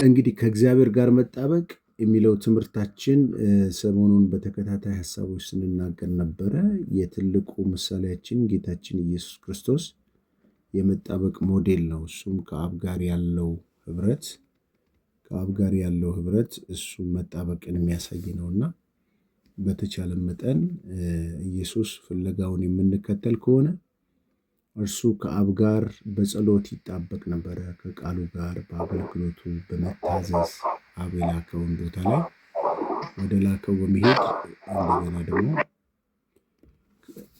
እንግዲህ ከእግዚአብሔር ጋር መጣበቅ የሚለው ትምህርታችን ሰሞኑን በተከታታይ ሐሳቦች ስንናገር ነበረ። የትልቁ ምሳሌያችን ጌታችን ኢየሱስ ክርስቶስ የመጣበቅ ሞዴል ነው። እሱም ከአብ ጋር ያለው ህብረት እሱ መጣበቅን የሚያሳይ ነውና በተቻለ መጠን ኢየሱስ ፍለጋውን የምንከተል ከሆነ እርሱ ከአብ ጋር በጸሎት ይጣበቅ ነበረ። ከቃሉ ጋር በአገልግሎቱ በመታዘዝ አብ የላከውን ቦታ ላይ ወደ ላከው በመሄድ እንደገና ደግሞ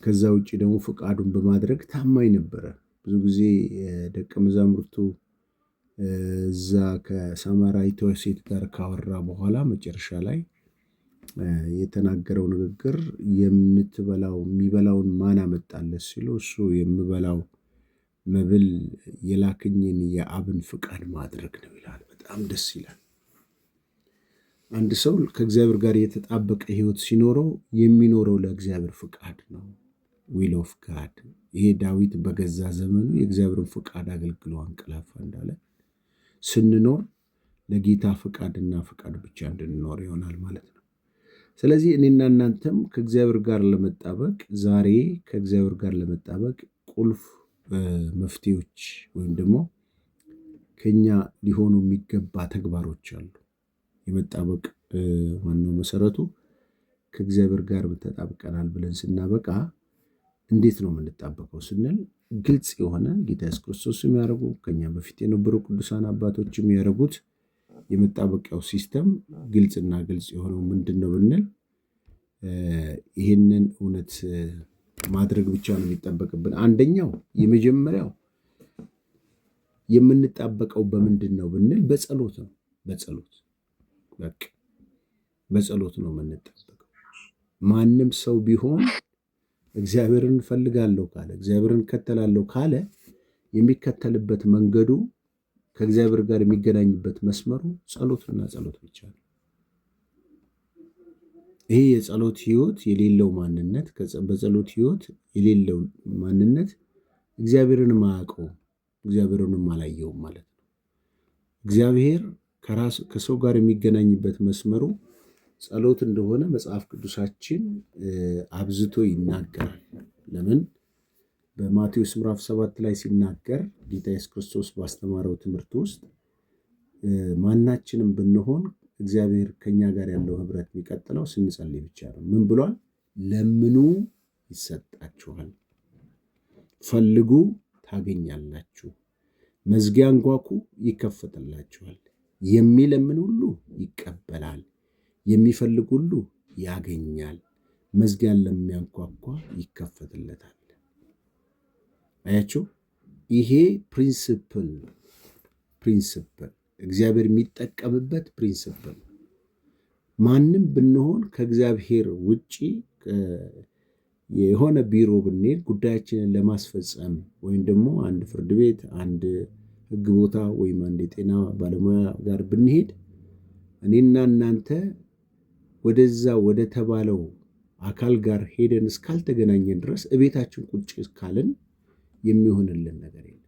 ከዛ ውጭ ደግሞ ፈቃዱን በማድረግ ታማኝ ነበረ። ብዙ ጊዜ ደቀ መዛሙርቱ እዛ ከሳማራዊቷ ሴት ጋር ካወራ በኋላ መጨረሻ ላይ የተናገረው ንግግር የሚበላውን ማን አመጣለት ሲሉ እሱ የምበላው መብል የላከኝን የአብን ፍቃድ ማድረግ ነው ይላል። በጣም ደስ ይላል። አንድ ሰው ከእግዚአብሔር ጋር የተጣበቀ ህይወት ሲኖረው የሚኖረው ለእግዚአብሔር ፍቃድ ነው። ዊል ኦፍ ጋድ። ይሄ ዳዊት በገዛ ዘመኑ የእግዚአብሔርን ፍቃድ አገልግሎ አንቀላፋ እንዳለ ስንኖር ለጌታ ፍቃድና ፍቃድ ብቻ እንድንኖር ይሆናል ማለት ነው። ስለዚህ እኔና እናንተም ከእግዚአብሔር ጋር ለመጣበቅ ዛሬ ከእግዚአብሔር ጋር ለመጣበቅ ቁልፍ መፍትሄዎች ወይም ደግሞ ከኛ ሊሆኑ የሚገባ ተግባሮች አሉ። የመጣበቅ ዋናው መሰረቱ ከእግዚአብሔር ጋር ተጣብቀናል ብለን ስናበቃ እንዴት ነው የምንጣበቀው ስንል ግልጽ የሆነ ጌታ ኢየሱስ ክርስቶስ የሚያደርጉ ከኛ በፊት የነበሩ ቅዱሳን አባቶች የሚያደርጉት የመጣበቂያው ሲስተም ግልጽና ግልጽ የሆነው ምንድነው ብንል ይህንን እውነት ማድረግ ብቻ ነው የሚጠበቅብን። አንደኛው የመጀመሪያው የምንጣበቀው በምንድን ነው ብንል በጸሎት ነው። በጸሎት ነው የምንጣበቀው። ማንም ሰው ቢሆን እግዚአብሔርን እፈልጋለሁ ካለ እግዚአብሔርን እከተላለሁ ካለ የሚከተልበት መንገዱ ከእግዚአብሔር ጋር የሚገናኝበት መስመሩ ጸሎትና ጸሎት ብቻ ነው። ይሄ የጸሎት ህይወት የሌለው ማንነት በጸሎት ህይወት የሌለው ማንነት እግዚአብሔርን ማያውቀው እግዚአብሔርንም አላየውም ማለት ነው። እግዚአብሔር ከሰው ጋር የሚገናኝበት መስመሩ ጸሎት እንደሆነ መጽሐፍ ቅዱሳችን አብዝቶ ይናገራል። ለምን? በማቴዎስ ምዕራፍ 7 ላይ ሲናገር ጌታ ኢየሱስ ክርስቶስ ባስተማረው ትምህርት ውስጥ ማናችንም ብንሆን እግዚአብሔር ከኛ ጋር ያለው ህብረት የሚቀጥለው ስንጸልይ ብቻ ነው። ምን ብሏል? ለምኑ ይሰጣችኋል፣ ፈልጉ ታገኛላችሁ፣ መዝጊያ አንኳኩ ይከፈትላችኋል፣ የሚለምን ሁሉ ይቀበላል፣ የሚፈልግ ሁሉ ያገኛል፣ መዝጊያን ለሚያንኳኳ ይከፈትለታል። አያችሁ፣ ይሄ ፕሪንሲፕል እግዚአብሔር የሚጠቀምበት ፕሪንሲፕል። ማንም ብንሆን ከእግዚአብሔር ውጪ የሆነ ቢሮ ብንሄድ ጉዳያችንን ለማስፈጸም ወይም ደግሞ አንድ ፍርድ ቤት፣ አንድ ህግ ቦታ ወይም አንድ የጤና ባለሙያ ጋር ብንሄድ እኔና እናንተ ወደዛ ወደ ተባለው አካል ጋር ሄደን እስካልተገናኘን ድረስ እቤታችን ቁጭ እስካልን የሚሆንልን ነገር የለም።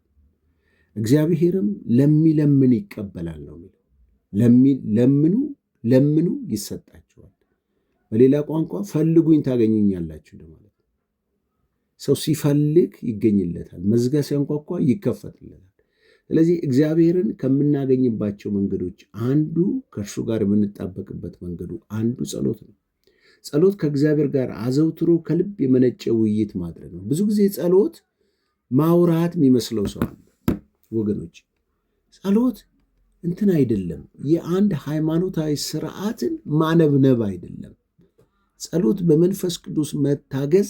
እግዚአብሔርም ለሚለምን ይቀበላል ነው የሚለው። ለምኑ ይሰጣችኋል። በሌላ ቋንቋ ፈልጉኝ ታገኙኛላችሁ ማለት ነው። ሰው ሲፈልግ ይገኝለታል፣ መዝጊያ ሲያንኳኳ ይከፈትለታል። ስለዚህ እግዚአብሔርን ከምናገኝባቸው መንገዶች አንዱ ከእርሱ ጋር የምንጣበቅበት መንገዱ አንዱ ጸሎት ነው። ጸሎት ከእግዚአብሔር ጋር አዘውትሮ ከልብ የመነጨ ውይይት ማድረግ ነው። ብዙ ጊዜ ጸሎት ማውራት የሚመስለው ሰው አለ። ወገኖች፣ ጸሎት እንትን አይደለም፣ የአንድ ሃይማኖታዊ ስርዓትን ማነብነብ አይደለም። ጸሎት በመንፈስ ቅዱስ መታገዝ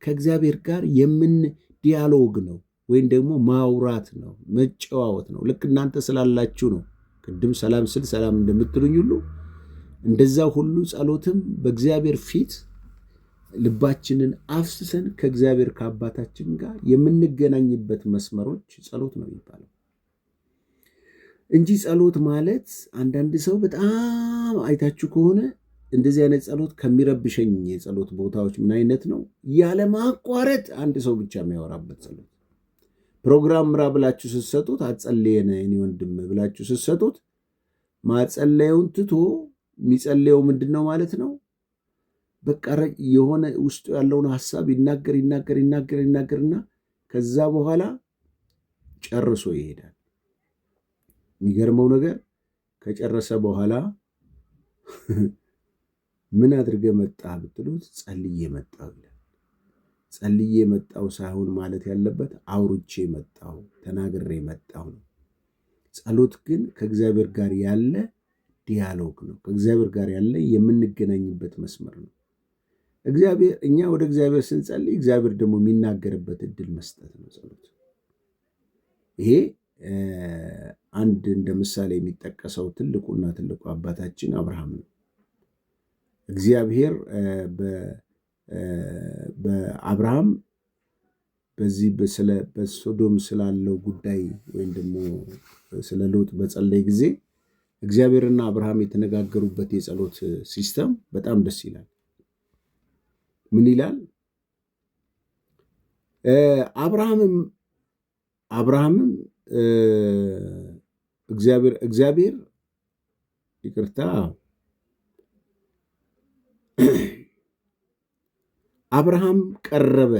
ከእግዚአብሔር ጋር ዲያሎግ ነው፣ ወይም ደግሞ ማውራት ነው፣ መጨዋወት ነው። ልክ እናንተ ስላላችሁ ነው ቅድም ሰላም ስል ሰላም እንደምትሉኝ ሁሉ እንደዛ ሁሉ ጸሎትም በእግዚአብሔር ፊት ልባችንን አፍስሰን ከእግዚአብሔር ከአባታችን ጋር የምንገናኝበት መስመሮች ጸሎት ነው የሚባለው እንጂ ጸሎት ማለት አንዳንድ ሰው በጣም አይታችሁ ከሆነ እንደዚህ አይነት ጸሎት ከሚረብሸኝ የጸሎት ቦታዎች ምን አይነት ነው? ያለ ማቋረጥ አንድ ሰው ብቻ የሚያወራበት ጸሎት። ፕሮግራም ምራ ብላችሁ ስትሰጡት አጸልየነ እኔ ወንድም ብላችሁ ስትሰጡት ማጸለየውን ትቶ የሚጸልየው ምንድን ነው ማለት ነው? በቃ የሆነ ውስጡ ያለውን ሐሳብ ይናገርና ከዛ በኋላ ጨርሶ ይሄዳል። የሚገርመው ነገር ከጨረሰ በኋላ ምን አድርገ መጣ ብትሉት ጸልዬ መጣው ይላል። ጸልዬ መጣው ሳይሆን ማለት ያለበት አውርቼ መጣው፣ ተናግሬ መጣው ነው። ጸሎት ግን ከእግዚአብሔር ጋር ያለ ዲያሎግ ነው። ከእግዚአብሔር ጋር ያለ የምንገናኝበት መስመር ነው። እኛ ወደ እግዚአብሔር ስንጸልይ እግዚአብሔር ደግሞ የሚናገርበት እድል መስጠት ነው ጸሎት። ይሄ አንድ እንደ ምሳሌ የሚጠቀሰው ትልቁ አባታችን አብርሃም ነው። እግዚአብሔር በአብርሃም በዚህ በሶዶም ስላለው ጉዳይ ወይም ደግሞ ስለ ሎጥ በጸለየ ጊዜ እግዚአብሔርና አብርሃም የተነጋገሩበት የጸሎት ሲስተም በጣም ደስ ይላል። ምን ይላል? አብርሃምም እግዚአብሔር ይቅርታ አብርሃም ቀረበ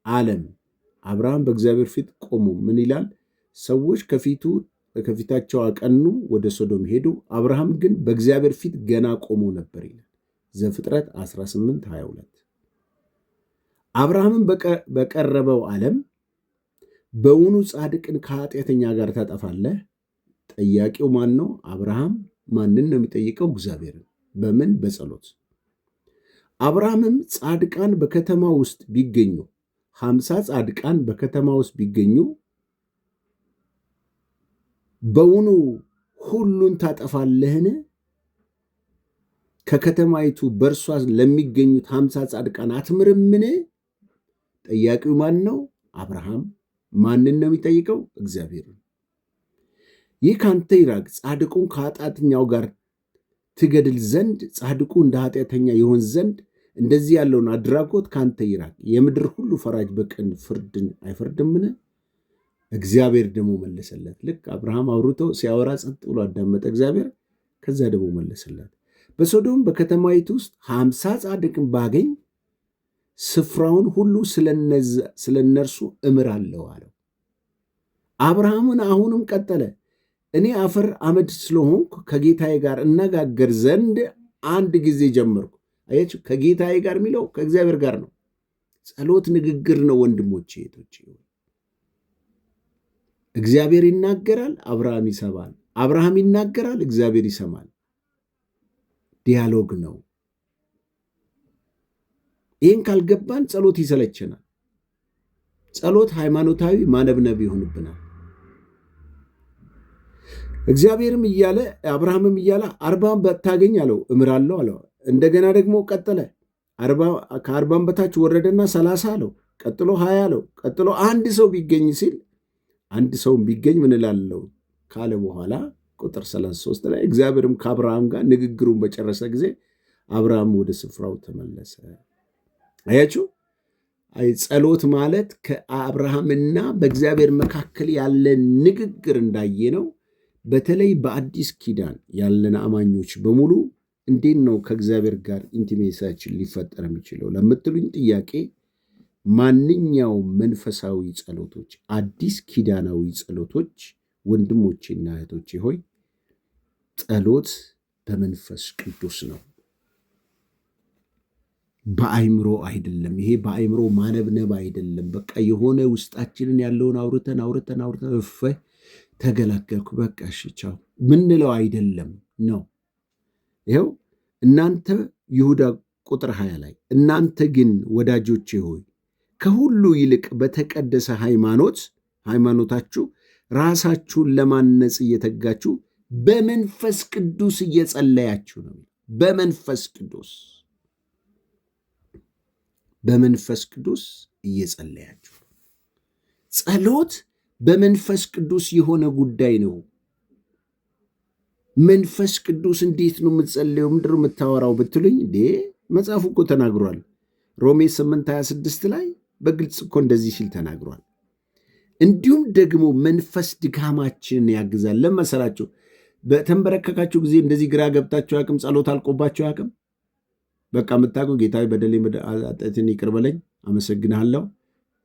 አለም። አብርሃም በእግዚአብሔር ፊት ቆሙ። ምን ይላል? ሰዎች ከፊታቸው አቀኑ፣ ወደ ሶዶም ሄዱ። አብርሃም ግን በእግዚአብሔር ፊት ገና ቆሞ ነበር ይላል ዘፍጥረት 18:22። አብርሃምን በቀረበው ዓለም በውኑ ጻድቅን ከኃጢአተኛ ጋር ታጠፋለህ? ጠያቂው ማን ነው? አብርሃም። ማንን ነው የሚጠይቀው? እግዚአብሔርን። በምን? በጸሎት። አብርሃምም ጻድቃን በከተማ ውስጥ ቢገኙ 50 ጻድቃን በከተማ ውስጥ ቢገኙ በውኑ ሁሉን ታጠፋለህን? ከከተማይቱ በእርሷ ለሚገኙት 50 ጻድቃን አትምርምን? ጠያቂው ማን ነው? አብርሃም። ማንን ነው የሚጠይቀው? እግዚአብሔር። ይህ ካንተ ይራቅ፣ ጻድቁን ከኃጢአተኛው ጋር ትገድል ዘንድ፣ ጻድቁ እንደ ኃጢአተኛ ይሆን ዘንድ እንደዚህ ያለውን አድራጎት ካንተ ይራቅ። የምድር ሁሉ ፈራጅ በቅን ፍርድን አይፈርድምን? እግዚአብሔር ደግሞ መለሰለት። ልክ አብርሃም አውርቶ ሲያወራ ጸጥ ብሎ አዳመጠ እግዚአብሔር። ከዛ ደግሞ መለሰለት፣ በሶዶም በከተማይቱ ውስጥ 50 ጻድቅን ባገኝ ስፍራውን ሁሉ ስለ እነርሱ እምራለሁ አለው። አብርሃምን አሁንም ቀጠለ፣ እኔ አፈር አመድ ስለሆንኩ ከጌታዬ ጋር እነጋገር ዘንድ አንድ ጊዜ ጀመርኩ። አያችሁ፣ ከጌታዬ ጋር የሚለው ከእግዚአብሔር ጋር ነው። ጸሎት ንግግር ነው ወንድሞቼ እህቶቼ። እግዚአብሔር ይናገራል፣ አብርሃም ይሰማል። አብርሃም ይናገራል፣ እግዚአብሔር ይሰማል። ዲያሎግ ነው። ይህን ካልገባን ጸሎት ይሰለቸናል። ጸሎት ሃይማኖታዊ ማነብነብ ይሆንብናል። እግዚአብሔርም እያለ አብርሃምም እያለ 40 በታገኝ አለው እምራለሁ አለው። እንደገና ደግሞ ቀጠለ፣ ከ40 በታች ወረደና 30 አለው። ቀጥሎ 20 አለው። ቀጥሎ አንድ ሰው ቢገኝ ሲል አንድ ሰው ቢገኝ ምን እላለሁ ካለ በኋላ ቁጥር 33 ላይ እግዚአብሔርም ከአብርሃም ጋር ንግግሩን በጨረሰ ጊዜ አብርሃም ወደ ስፍራው ተመለሰ። አያችሁ፣ ጸሎት ማለት ከአብርሃምና በእግዚአብሔር መካከል ያለ ንግግር እንዳየ ነው። በተለይ በአዲስ ኪዳን ያለን አማኞች በሙሉ እንዴት ነው ከእግዚአብሔር ጋር ኢንቲሜሲያችን ሊፈጠር የሚችለው ለምትሉኝ ጥያቄ ማንኛውም መንፈሳዊ ጸሎቶች፣ አዲስ ኪዳናዊ ጸሎቶች ወንድሞቼና እህቶቼ ሆይ ጸሎት በመንፈስ ቅዱስ ነው፣ በአይምሮ አይደለም። ይሄ በአይምሮ ማነብነብ አይደለም። በቃ የሆነ ውስጣችንን ያለውን አውርተን ተገላገልኩ በቃ እሺ ቻው ምንለው አይደለም ነው። ይኸው እናንተ ይሁዳ ቁጥር 20 ላይ እናንተ ግን ወዳጆቼ ሆይ ከሁሉ ይልቅ በተቀደሰ ሃይማኖት ሃይማኖታችሁ ራሳችሁን ለማነጽ እየተጋችሁ በመንፈስ ቅዱስ እየጸለያችሁ ነው። በመንፈስ ቅዱስ እየጸለያችሁ። ጸሎት በመንፈስ ቅዱስ የሆነ ጉዳይ ነው። መንፈስ ቅዱስ እንዴት ነው የምትጸለየው? ምንድን ነው የምታወራው ብትሉኝ፣ መጽሐፉ እኮ ተናግሯል። ሮሜ 8:26 ላይ በግልጽ እኮ እንደዚህ ሲል ተናግሯል። እንዲሁም ደግሞ መንፈስ ድካማችንን ያግዛል። ለመሰላችሁ በተንበረከካችሁ ጊዜ እንደዚህ ግራ ገብታችሁ አቅም ጸሎት አልቆባችሁ አቅም በቃ የምታውቀው ጌታ በደሌ ኃጢአቴን ይቅር በለኝ፣ አመሰግንሃለሁ።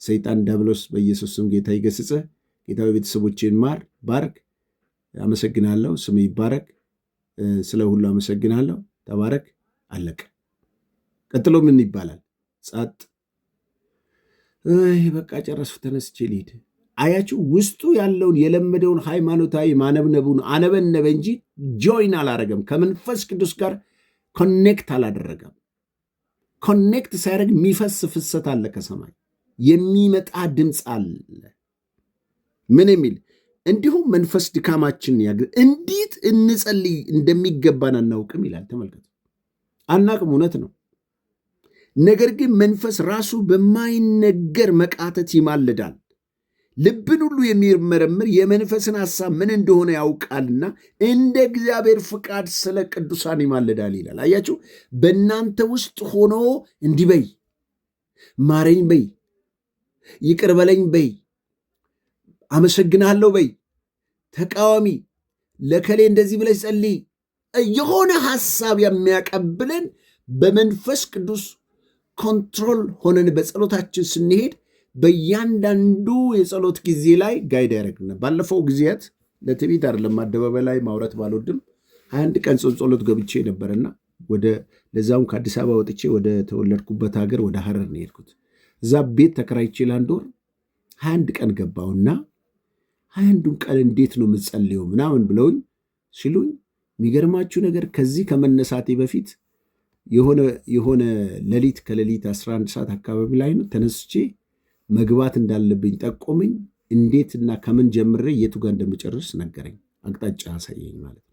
ሰይጣን ዲያብሎስ በኢየሱስ ስም ጌታ ይገስጽህ። ጌታ ቤተሰቦቼን ባርክ፣ አመሰግናለሁ። ስም ይባረክ። ስለ ሁሉ አመሰግናለሁ። ተባረክ። አለቀ። ቀጥሎ ምን ይባላል? ጸጥ። በቃ ጨረስኩ፣ ተነስቼ ልሂድ። አያችሁ፣ ውስጡ ያለውን የለመደውን ሃይማኖታዊ ማነብነቡን አነበነበ እንጂ ጆይን አላረገም። ከመንፈስ ቅዱስ ጋር ኮኔክት አላደረገም። ኮኔክት ሳያደርግ የሚፈስ ፍሰት አለ፣ ከሰማይ የሚመጣ ድምፅ አለ። ምን የሚል? እንዲሁም መንፈስ ድካማችን ያግዝ። እንዴት እንጸልይ እንደሚገባን አናውቅም ይላል። ተመልከቱ፣ አናቅም፣ እውነት ነው። ነገር ግን መንፈስ ራሱ በማይነገር መቃተት ይማልዳል። ልብን ሁሉ የሚመረምር የመንፈስን ሐሳብ ምን እንደሆነ ያውቃልና እንደ እግዚአብሔር ፍቃድ ስለ ቅዱሳን ይማልዳል ይላል። አያችሁ፣ በእናንተ ውስጥ ሆኖ እንዲህ በይ፣ ማረኝ በይ፣ ይቅር በለኝ በይ፣ አመሰግናለሁ በይ፣ ተቃዋሚ ለከሌ እንደዚህ ብለሽ ጸልይ፣ የሆነ ሐሳብ የሚያቀብለን በመንፈስ ቅዱስ ኮንትሮል ሆነን በጸሎታችን ስንሄድ በእያንዳንዱ የጸሎት ጊዜ ላይ ጋይድ ያደረግና ባለፈው ጊዜያት ለትዕቢት አይደለም አደባባይ ላይ ማውራት ባልወድም 21 ቀን ጸሎት ገብቼ ነበርና ለዛውም ከአዲስ አበባ ወጥቼ ወደ ተወለድኩበት ሀገር ወደ ሐረር ነው የሄድኩት። እዛ ቤት ተከራይቼ ለአንድ ወር 21 ቀን ገባውና 21ዱን ቀን እንዴት ነው የምጸልየው ምናምን ብለውኝ ሲሉኝ፣ የሚገርማችሁ ነገር ከዚህ ከመነሳቴ በፊት የሆነ ሌሊት ከሌሊት 11 ሰዓት አካባቢ ላይ ነው ተነስቼ መግባት እንዳለብኝ ጠቆመኝ። እንዴትና ከምን ጀምሬ የቱ ጋር እንደምጨርስ ነገረኝ። አቅጣጫ አሳየኝ ማለት ነው፣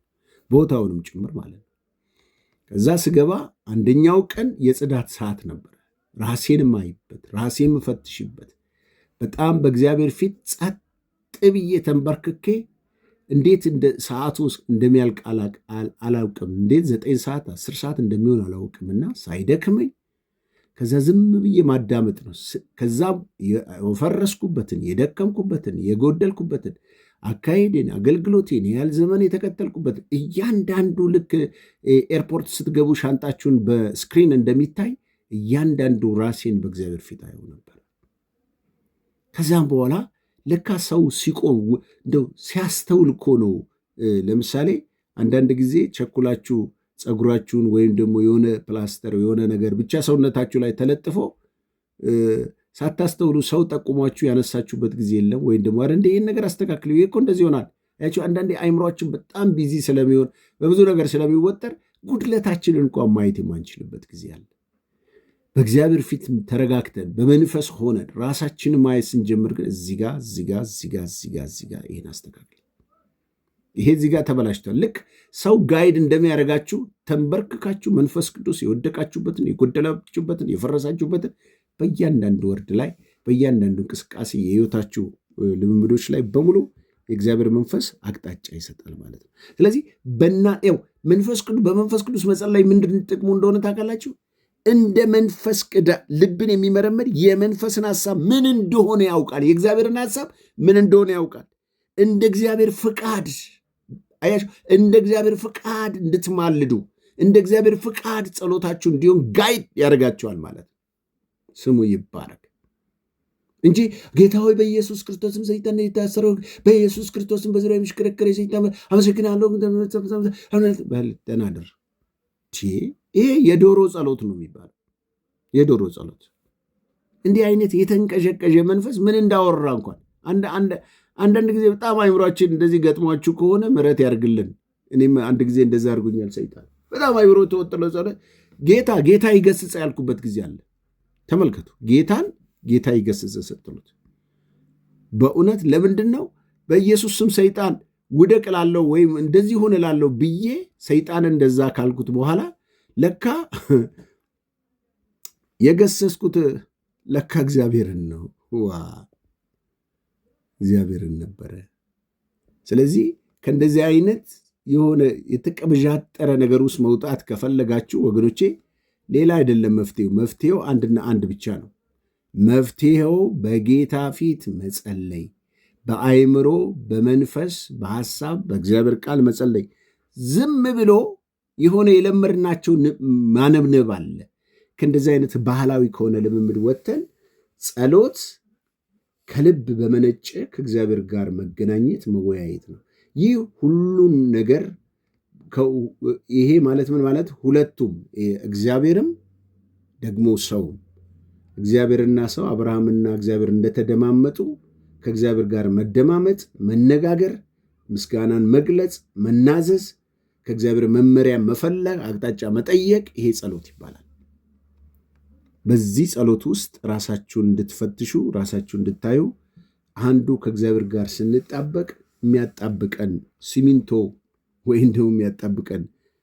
ቦታውንም ጭምር ማለት ነው። ከዛ ስገባ አንደኛው ቀን የጽዳት ሰዓት ነበር። ራሴን ማይበት፣ ራሴን ምፈትሽበት፣ በጣም በእግዚአብሔር ፊት ጸጥ ብዬ ተንበርክኬ እንዴት ሰዓቱ እንደሚያልቅ አላውቅም። እንዴት 9 ሰዓት 10 ሰዓት እንደሚሆን አላውቅምና ሳይደክመኝ ከዛ ዝም ብዬ ማዳመጥ ነው። ከዛም የፈረስኩበትን፣ የደከምኩበትን፣ የጎደልኩበትን አካሄዴን፣ አገልግሎቴን፣ ያህል ዘመን የተከተልኩበትን እያንዳንዱ ልክ ኤርፖርት ስትገቡ ሻንጣችሁን በስክሪን እንደሚታይ እያንዳንዱ ራሴን በእግዚአብሔር ፊት አየው ነበር። ከዛም በኋላ ለካ ሰው ሲቆም እንደው ሲያስተውል እኮ ነው። ለምሳሌ አንዳንድ ጊዜ ቸኩላችሁ ፀጉራችሁን ወይም ደግሞ የሆነ ፕላስተር የሆነ ነገር ብቻ ሰውነታችሁ ላይ ተለጥፎ ሳታስተውሉ ሰው ጠቁሟችሁ ያነሳችሁበት ጊዜ የለም። ወይም ደግሞ እንደ ይህን ነገር አስተካክሉ፣ ይሄ እኮ እንደዚህ ይሆናል። ያቸው አንዳንዴ አይምሯችን በጣም ቢዚ ስለሚሆን በብዙ ነገር ስለሚወጠር ጉድለታችንን እንኳን ማየት የማንችልበት ጊዜ አለ። በእግዚአብሔር ፊት ተረጋግተን በመንፈስ ሆነን ራሳችንን ማየት ስንጀምር ግን እዚጋ ይህን አስተካክል፣ ይሄ እዚጋ ተበላሽቷል። ልክ ሰው ጋይድ እንደሚያደርጋችሁ ተንበርክካችሁ መንፈስ ቅዱስ የወደቃችሁበትን፣ የጎደላችሁበትን፣ የፈረሳችሁበትን በእያንዳንዱ ወርድ ላይ በእያንዳንዱ እንቅስቃሴ የህይወታችሁ ልምምዶች ላይ በሙሉ የእግዚአብሔር መንፈስ አቅጣጫ ይሰጣል ማለት ነው። ስለዚህ በመንፈስ ቅዱስ መጸለይ ምንድን ጥቅሙ እንደሆነ ታውቃላችሁ? እንደ መንፈስ ልብን የሚመረምር የመንፈስን ሐሳብ ምን እንደሆነ ያውቃል። የእግዚአብሔርን ሐሳብ ምን እንደሆነ ያውቃል። እንደ እግዚአብሔር ፍቃድ አያችሁ፣ እንደ እግዚአብሔር ፍቃድ እንድትማልዱ፣ እንደ እግዚአብሔር ፍቃድ ጸሎታችሁ እንዲሆን ጋይድ ያደርጋቸዋል ማለት ነው። ስሙ ይባረክ እንጂ ጌታ ሆይ በኢየሱስ ክርስቶስም ሰይጣን የታሰረው በኢየሱስ ክርስቶስም በዙሪያ የሚሽከረከር ሰይጣን አመሰግናለሁ ተናደር። ይሄ የዶሮ ጸሎት ነው የሚባለው። የዶሮ ጸሎት እንዲህ አይነት የተንቀዠቀዠ መንፈስ ምን እንዳወራ እንኳን አንዳንድ ጊዜ በጣም አይምሯችን እንደዚህ ገጥሟችሁ ከሆነ ምሕረት ያርግልን። እኔም አንድ ጊዜ እንደዛ አድርጎኛል ሰይጣን። በጣም አይምሮ ተወጥሎ ጸሎት ጌታ ይገስጽ ያልኩበት ጊዜ አለ። ተመልከቱ፣ ጌታ ይገስጽ ስትሉት በእውነት ለምንድን ነው በኢየሱስ ስም ሰይጣን ውደቅ እላለሁ ወይም እንደዚህ ሆነ እላለሁ ብዬ ሰይጣን እንደዛ ካልኩት በኋላ ለካ የገሰስኩት ለካ እግዚአብሔርን ነው። እግዚአብሔርን ነበረ። ስለዚህ ከእንደዚህ አይነት የሆነ የተቀበዣጠረ ነገር ውስጥ መውጣት ከፈለጋችሁ ወገኖቼ ሌላ አይደለም መፍትሄው አንድና አንድ ብቻ ነው። መፍትሄው በጌታ ፊት መጸለይ፣ በአእምሮ፣ በመንፈስ፣ በሐሳብ፣ በእግዚአብሔር ቃል መጸለይ። ዝም ብሎ የሆነ የለመድናቸው ማነብነብ አለ። ከእንደዚህ አይነት ባህላዊ ከሆነ ልምምድ ወጥተን ጸሎት ከልብ በመነጨ ከእግዚአብሔር ጋር መገናኘት መወያየት ነው። ይህ ሁሉን ነገር ይሄ ማለት ምን ማለት ሁለቱም እግዚአብሔርም ደግሞ ሰው እግዚአብሔርና ሰው አብርሃምና እግዚአብሔር እንደተደማመጡ ከእግዚአብሔር ጋር መደማመጥ፣ መነጋገር፣ ምስጋናን መግለጽ፣ መናዘዝ፣ ከእግዚአብሔር መመሪያ መፈለግ፣ አቅጣጫ መጠየቅ፣ ይሄ ጸሎት ይባላል። በዚህ ጸሎት ውስጥ ራሳችሁን እንድትፈትሹ ራሳችሁን እንድታዩ አንዱ ከእግዚአብሔር ጋር ስንጣበቅ የሚያጣብቀን ሲሚንቶ ወይም ደግሞ የሚያጣብቀን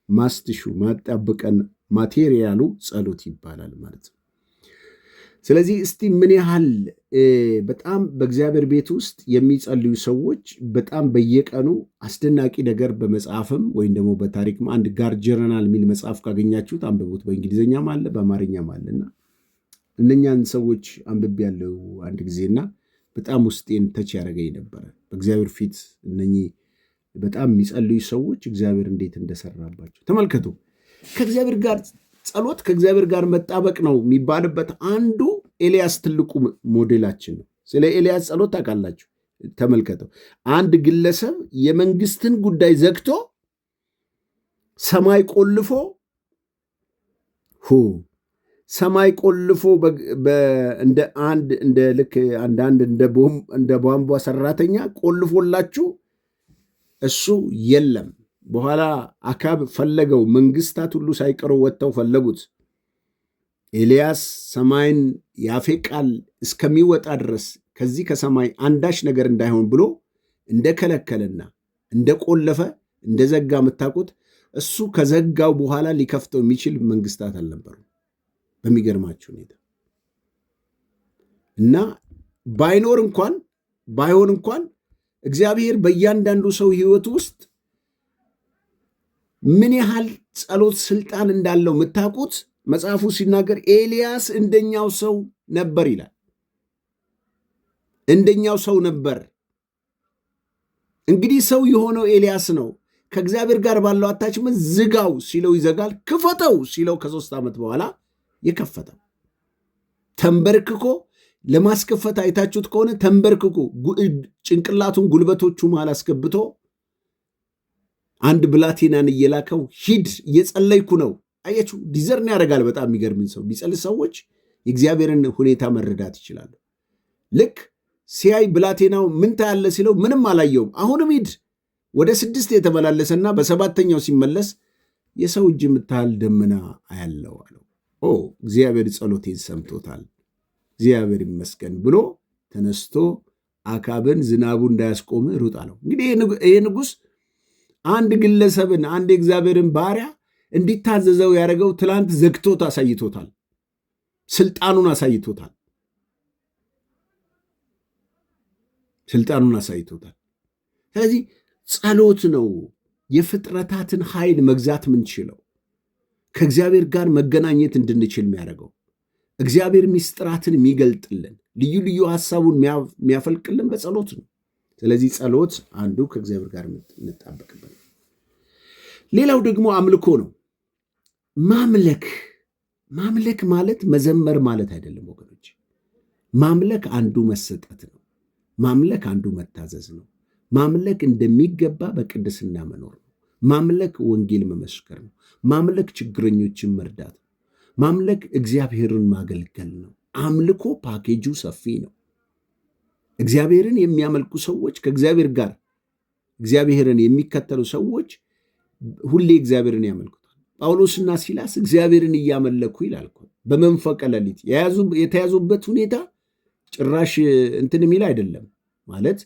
ማስትሹ ማጣብቀን ማቴሪያሉ ጸሎት ይባላል ማለት ነው። ስለዚህ እስቲ ምን ያህል በጣም በእግዚአብሔር ቤት ውስጥ የሚጸልዩ ሰዎች በጣም በየቀኑ አስደናቂ ነገር በመጽሐፍም ወይም ደግሞ በታሪክም አንድ ጋርጀረናል የሚል መጽሐፍ ካገኛችሁት አንብቡት። በእንግሊዝኛም አለ በአማርኛም አለና እነኛን ሰዎች አንብቤ ያለው አንድ ጊዜና በጣም ውስጤን ተች ያደረገኝ ነበረ። በእግዚአብሔር ፊት እነኚህ በጣም የሚጸልዩ ሰዎች እግዚአብሔር እንዴት እንደሰራባቸው ተመልከቱ። ከእግዚአብሔር ጋር ጸሎት ከእግዚአብሔር ጋር መጣበቅ ነው የሚባልበት አንዱ ኤልያስ ትልቁ ሞዴላችን ነው። ስለ ኤልያስ ጸሎት ታውቃላችሁ። ተመልከተው። አንድ ግለሰብ የመንግስትን ጉዳይ ዘግቶ ሰማይ ቆልፎ ሰማይ ቆልፎ እንደ ልክ አንዳንድ እንደ ቧንቧ ሰራተኛ ቆልፎላችሁ እሱ የለም። በኋላ አካብ ፈለገው፣ መንግስታት ሁሉ ሳይቀሩ ወጥተው ፈለጉት። ኤልያስ ሰማይን ያፌቃል እስከሚወጣ ድረስ ከዚህ ከሰማይ አንዳች ነገር እንዳይሆን ብሎ እንደከለከለና እንደቆለፈ እንደዘጋ የምታውቁት እሱ ከዘጋው በኋላ ሊከፍተው የሚችል መንግስታት አልነበሩ። በሚገርማችሁ ሁኔታ እና ባይሆን እንኳን እግዚአብሔር በእያንዳንዱ ሰው ህይወት ውስጥ ምን ያህል ጸሎት ስልጣን እንዳለው የምታውቁት መጽሐፉ ሲናገር ኤልያስ እንደኛው ሰው ነበር ይላል። እንደኛው ሰው ነበር። እንግዲህ ሰው የሆነው ኤልያስ ነው። ከእግዚአብሔር ጋር ባለው አታችመንት ዝጋው ሲለው ይዘጋል፣ ክፈተው ሲለው ከ3 ዓመት በኋላ የከፈተው ተንበርክኮ ለማስከፈት አይታችሁት ከሆነ ተንበርክኮ ጭንቅላቱን ጉልበቶቹ መሃል አስገብቶ አንድ ብላቴናን እየላከው ሂድ እየጸለይኩ ነው። አያችሁ፣ ዲዘርን ያደርጋል። በጣም የሚገርምን ሰው ቢጸልይ ሰዎች የእግዚአብሔርን ሁኔታ መረዳት ይችላሉ። ልክ ሲያይ ብላቴናው ምን ታያለ ሲለው ምንም አላየውም። አሁንም ሂድ ወደ 6 የተመላለሰና በ7ኛው ሲመለስ የሰው እጅ የምታህል ደመና አያለው አለው። እግዚአብሔር ጸሎቴን ሰምቶታል፣ እግዚአብሔር ይመስገን ብሎ ተነስቶ አካብን ዝናቡ እንዳያስቆም ሩጥ አለው። እንግዲህ ይሄ ንጉሥ አንድ ግለሰብን አንድ የእግዚአብሔርን ባሪያ እንዲታዘዘው ያደረገው ትላንት ዘግቶት አሳይቶታል፣ ስልጣኑን አሳይቶታል። ስለዚህ ጸሎት ነው የፍጥረታትን ኃይል መግዛት ምንችለው፣ ከእግዚአብሔር ጋር መገናኘት እንድንችል የሚያደርገው፣ እግዚአብሔር ምስጢራትን የሚገልጥልን፣ ልዩ ልዩ ሐሳቡን የሚያፈልቅልን በጸሎት ነው። ስለዚህ ጸሎት አንዱ ከእግዚአብሔር ጋር እንጣበቅበት። ሌላው ደግሞ አምልኮ ነው። ማምለክ ማለት መዘመር ማለት አይደለም ወገኖች። ማምለክ አንዱ መሰጠት ነው። ማምለክ አንዱ መታዘዝ ነው። ማምለክ እንደሚገባ በቅድስና መኖር ነው። ማምለክ ወንጌል መመስከር ነው። ማምለክ ችግረኞችን መርዳት ነው። ማምለክ እግዚአብሔርን ማገልገል ነው። አምልኮ ፓኬጁ ሰፊ ነው። እግዚአብሔርን የሚያመልኩ ሰዎች ከእግዚአብሔር ጋር እግዚአብሔርን የሚከተሉ ሰዎች ሁሌ እግዚአብሔርን ያመልኩታል። ጳውሎስና ሲላስ እግዚአብሔርን እያመለኩ ይላል። በመንፈቀ ሌሊት የተያዙበት ሁኔታ ጭራሽ እንትን የሚል አይደለም። ማለት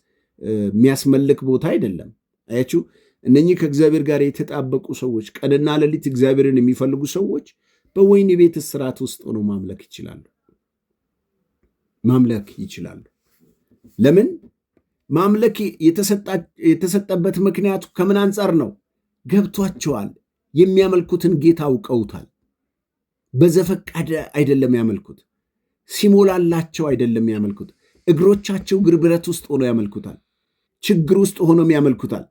የሚያስመልክ ቦታ አይደለም። አያችሁ፣ እነኚህ ከእግዚአብሔር ጋር የተጣበቁ ሰዎች፣ ቀንና ሌሊት እግዚአብሔርን የሚፈልጉ ሰዎች በወህኒ ቤት እስራት ውስጥ ሆነው ማምለክ ይችላሉ። ለምን? ማምለክ የተሰጠበት ምክንያቱ ከምን አንጻር ነው? ገብቷቸዋል። የሚያመልኩትን ጌታ አውቀውታል። በዘፈቀደ አይደለም ያመልኩት፣ ሲሞላላቸው አይደለም ያመልኩት። እግሮቻቸው ግርብረት ውስጥ ሆኖ ያመልኩታል። ችግር ውስጥ ሆኖም ያመልኩታል።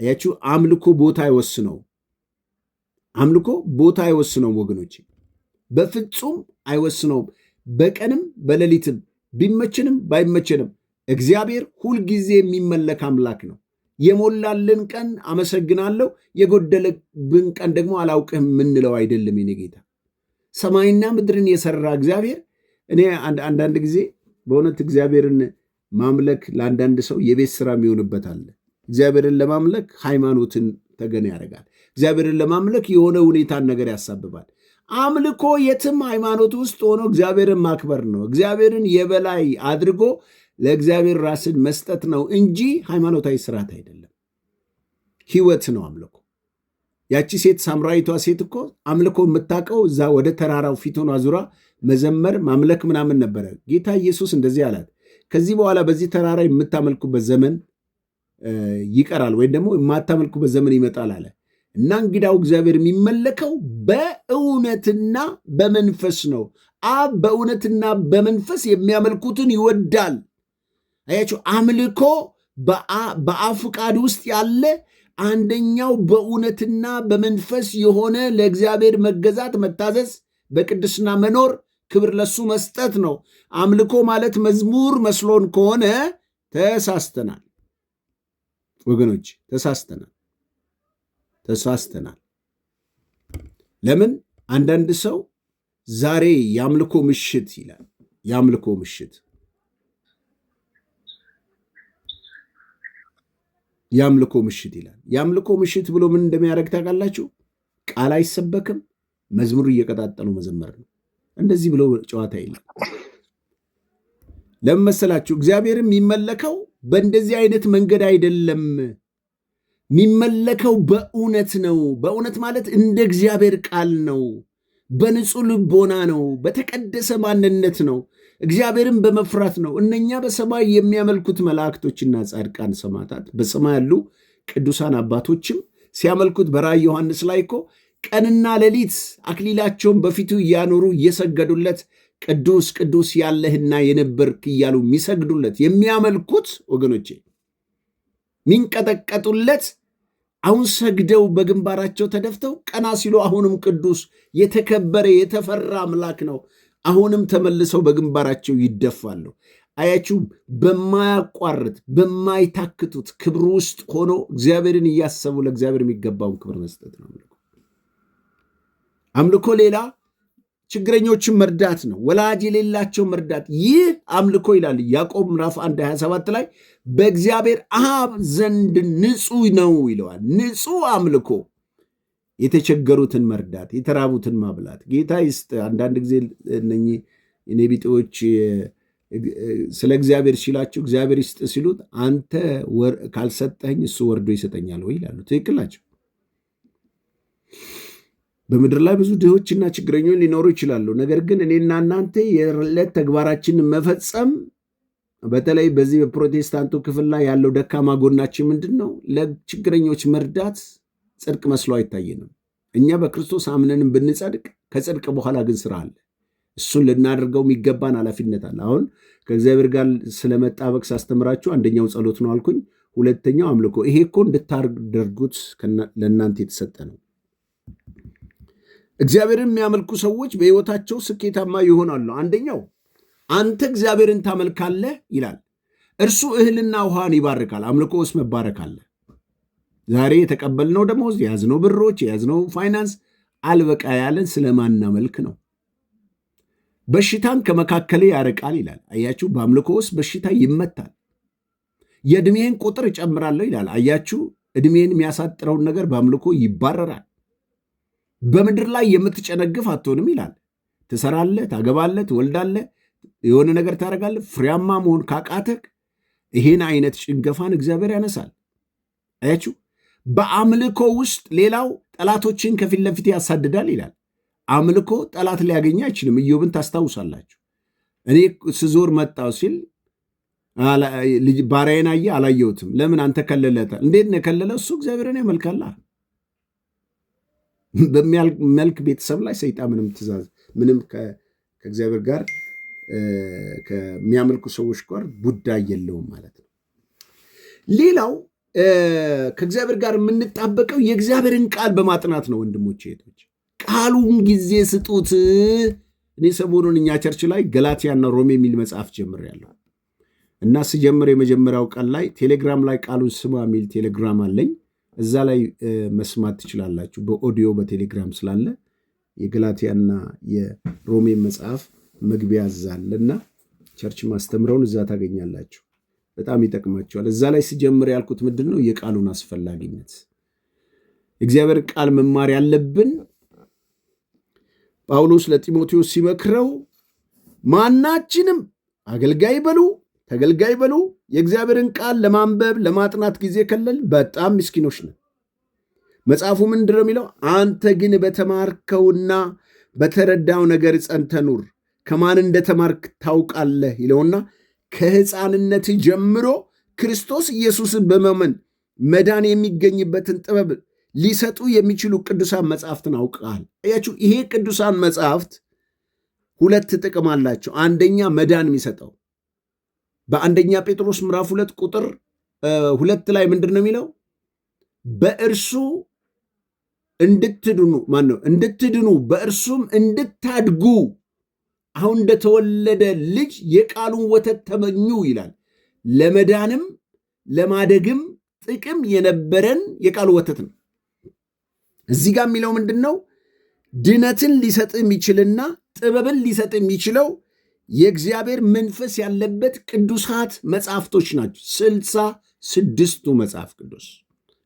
አያችሁ፣ አምልኮ ቦታ አይወስነውም። አምልኮ ቦታ አይወስነውም ወገኖች፣ በፍጹም አይወስነውም። በቀንም በሌሊትም ቢመችንም ባይመችንም እግዚአብሔር ሁልጊዜ የሚመለክ አምላክ ነው። የሞላልን ቀን አመሰግናለሁ፣ የጎደለብን ቀን ደግሞ አላውቅህም የምንለው አይደለም። የኔ ጌታ ሰማይና ምድርን የሰራ እግዚአብሔር። እኔ አንዳንድ ጊዜ በእውነት እግዚአብሔርን ማምለክ ለአንዳንድ ሰው የቤት ስራ የሚሆንበት አለ። እግዚአብሔርን ለማምለክ ሃይማኖትን ተገን ያደርጋል። እግዚአብሔርን ለማምለክ የሆነ ሁኔታን ነገር ያሳብባል። አምልኮ የትም ሃይማኖት ውስጥ ሆኖ እግዚአብሔርን ማክበር ነው። እግዚአብሔርን የበላይ አድርጎ ለእግዚአብሔር ራስን መስጠት ነው እንጂ ሃይማኖታዊ ስርዓት አይደለም። ህይወት ነው አምልኮ። ያቺ ሴት ሳምራዊቷ ሴት እኮ አምልኮ የምታውቀው እዛ ወደ ተራራው ፊቱን አዙራ መዘመር ማምለክ ምናምን ነበረ። ጌታ ኢየሱስ እንደዚህ አላት፣ ከዚህ በኋላ በዚህ ተራራ የምታመልኩበት ዘመን ይቀራል፣ ወይም ደግሞ የማታመልኩበት ዘመን ይመጣል አለ እና እንግዳው እግዚአብሔር የሚመለከው በእውነትና በመንፈስ ነው። አብ በእውነትና በመንፈስ የሚያመልኩትን ይወዳል። አያችሁ፣ አምልኮ በአብ ፈቃድ ውስጥ ያለ አንደኛው በእውነትና በመንፈስ የሆነ ለእግዚአብሔር መገዛት፣ መታዘዝ፣ በቅድስና መኖር፣ ክብር ለሱ መስጠት ነው። አምልኮ ማለት መዝሙር መስሎን ከሆነ ተሳስተናል ወገኖች፣ ተሳስተናል። ለምን? አንዳንድ ሰው ዛሬ የአምልኮ ምሽት ይላል። የአምልኮ ምሽት ይላል። የአምልኮ ምሽት ብሎ ምን እንደሚያደርግ ታውቃላችሁ? ቃል አይሰበክም፣ መዝሙር እየቀጣጠሉ መዘመር ነው። እንደዚህ ብሎ ጨዋታ የለም። ለምን መሰላችሁ? እግዚአብሔር የሚመለከው በእንደዚህ አይነት መንገድ አይደለም። የሚመለከው በእውነት ነው። በእውነት ማለት እንደ እግዚአብሔር ቃል ነው። በንጹህ ልቦና ነው። በተቀደሰ ማንነት ነው። እግዚአብሔርን በመፍራት ነው። እነኛ በሰማይ የሚያመልኩት መላእክቶችና ጻድቃን ሰማዕታት፣ በሰማይ ያሉ ቅዱሳን አባቶችም ሲያመልኩት በራእየ ዮሐንስ ላይ እኮ ቀንና ሌሊት አክሊላቸውን በፊቱ እያኖሩ እየሰገዱለት ቅዱስ ቅዱስ ያለህና የነበርክ እያሉ የሚሰግዱለት የሚያመልኩት ወገኖቼ የሚንቀጠቀጡለት አሁን ሰግደው በግንባራቸው ተደፍተው ቀና ሲሉ አሁንም ቅዱስ የተከበረ የተፈራ አምላክ ነው። አሁንም ተመልሰው በግንባራቸው ይደፋሉ። አያችሁ፣ በማያቋርጥ በማይታክቱት ክብር ውስጥ ሆኖ እግዚአብሔርን እያሰቡ ለእግዚአብሔር የሚገባውን ክብር መስጠት ነው አምልኮ። ሌላ ችግረኞችን መርዳት ነው፣ ወላጅ የሌላቸው መርዳት። ይህ አምልኮ ይላል ያዕቆብ ምዕራፍ 1:27 ላይ በእግዚአብሔር አብ ዘንድ ንጹሕ ነው ይለዋል። ንጹሕ አምልኮ የተቸገሩትን መርዳት፣ የተራቡትን ማብላት። ጌታ ይስጥ። አንዳንድ ጊዜ እነኚህ እኔ ቢጤዎች ስለ እግዚአብሔር ሲላቸው እግዚአብሔር ይስጥ ሲሉት አንተ ካልሰጠኝ እሱ ወርዶ ይሰጠኛል ወይ ይላሉ። ትክክል ናቸው። በምድር ላይ ብዙ ድሆችና ችግረኞች ሊኖሩ ይችላሉ። ነገር ግን እኔና እናንተ የዕለት ተግባራችንን መፈጸም፣ በተለይ በዚህ በፕሮቴስታንቱ ክፍል ላይ ያለው ደካማ ጎናችን ምንድን ነው? ለችግረኞች መርዳት ጽድቅ መስሎ አይታየንም። እኛ በክርስቶስ አምነንም ብንጸድቅ ከጽድቅ በኋላ ግን ስራ አለ። እሱን ልናደርገው የሚገባን ኃላፊነት አለ። አሁን ከእግዚአብሔር ጋር ስለመጣበቅ ሳስተምራችሁ አንደኛው ጸሎት ነው አልኩኝ። ሁለተኛው አምልኮ። ይሄ እኮ እንድታደርጉት ለእናንተ የተሰጠ ነው። እግዚአብሔርን የሚያመልኩ ሰዎች በሕይወታቸው ስኬታማ ይሆናሉ። አንደኛው አንተ እግዚአብሔርን ታመልካለህ ይላል፣ እርሱ እህልና ውሃን ይባርካል። አምልኮ ውስጥ መባረክ አለ። ዛሬ የተቀበልነው ደሞዝ፣ የያዝነው ብሮች፣ የያዝነው ፋይናንስ አልበቃ ያለን ስለማናመልክ ነው። በሽታን ከመካከሌ ያርቃል ይላል። አያችሁ፣ በአምልኮ ውስጥ በሽታ ይመታል። የዕድሜን ቁጥር እጨምራለሁ ይላል። አያችሁ፣ ዕድሜን የሚያሳጥረውን ነገር በአምልኮ ይባረራል። በምድር ላይ የምትጨነግፍ አትሆንም ይላል። ትሰራለህ፣ ታገባለህ፣ ትወልዳለህ፣ የሆነ ነገር ታደርጋለህ። ፍሬያማ መሆን ካቃተህ ይህን አይነት ጭንገፋን እግዚአብሔር ያነሳል። አያችሁ፣ በአምልኮ ውስጥ ሌላው ጠላቶችን ከፊት ለፊት ያሳድዳል ይላል። አምልኮ ጠላት ሊያገኝ አይችልም። ኢዮብን ታስታውሳላችሁ። እኔ ስዞር መጣው ሲል ባሪያዬን አየ አላየሁትም። ለምን አንተ ከለለተ? እንዴት ነው የከለለው? እሱ እግዚአብሔርን ያመልካላ። በሚያልክ ቤተሰብ ላይ ሰይጣን ምንም ትእዛዝ ምንም ከእግዚአብሔር ጋር ከሚያመልኩ ሰዎች ጋር ጉዳይ የለውም ማለት ነው። ሌላው ከእግዚአብሔር ጋር የምንጣበቀው የእግዚአብሔርን ቃል በማጥናት ነው። ወንድሞች እህቶች፣ ቃሉን ጊዜ ስጡት። እኔ ሰሞኑን እኛ ቸርች ላይ ገላትያና ሮሜ የሚል መጽሐፍ ጀምሬያለሁ እና ስጀምር የመጀመሪያው ቀን ላይ ቴሌግራም ላይ ቃሉን ስማ የሚል ቴሌግራም አለኝ። እዛ ላይ መስማት ትችላላችሁ። በኦዲዮ በቴሌግራም ስላለ የገላትያና የሮሜ መጽሐፍ መግቢያ አዛለና ቸርች ማስተምረውን እዛ ታገኛላችሁ። በጣም ይጠቅማቸዋል። እዛ ላይ ስጀምር ያልኩት ምንድን ነው? የቃሉን አስፈላጊነት። እግዚአብሔር ቃል መማር ያለብን ጳውሎስ ለጢሞቴዎስ ሲመክረው ማናችንም አገልጋይ በሉ ተገልጋይ በሉ የእግዚአብሔርን ቃል ለማንበብ ለማጥናት ጊዜ ከለል በጣም ምስኪኖች ነን። መጽሐፉ ምንድን ነው የሚለው? አንተ ግን በተማርከውና በተረዳው ነገር ጸንተህ ኑር፣ ከማን እንደተማርክ ታውቃለህ ይለውና ከሕፃንነት ጀምሮ ክርስቶስ ኢየሱስን በማመን መዳን የሚገኝበትን ጥበብ ሊሰጡ የሚችሉ ቅዱሳን መጽሐፍትን አውቀሃል። አያችሁ፣ ይሄ ቅዱሳን መጽሐፍት ሁለት ጥቅም አላቸው። አንደኛ መዳን የሚሰጠው በአንደኛ ጴጥሮስ ምዕራፍ 2 ቁጥር 2 ላይ ምንድን ነው የሚለው? በእርሱ እንድትድኑ በእርሱም እንድታድጉ አሁን እንደተወለደ ልጅ የቃሉን ወተት ተመኙ ይላል። ለመዳንም ለማደግም ጥቅም የነበረን የቃሉ ወተት ነው። እዚህ ጋር የሚለው ምንድን ነው? ድነትን ሊሰጥ የሚችልና ጥበብን ሊሰጥ የሚችለው የእግዚአብሔር መንፈስ ያለበት ቅዱሳት መጽሐፍቶች ናቸው። 66ቱ መጽሐፍ ቅዱስ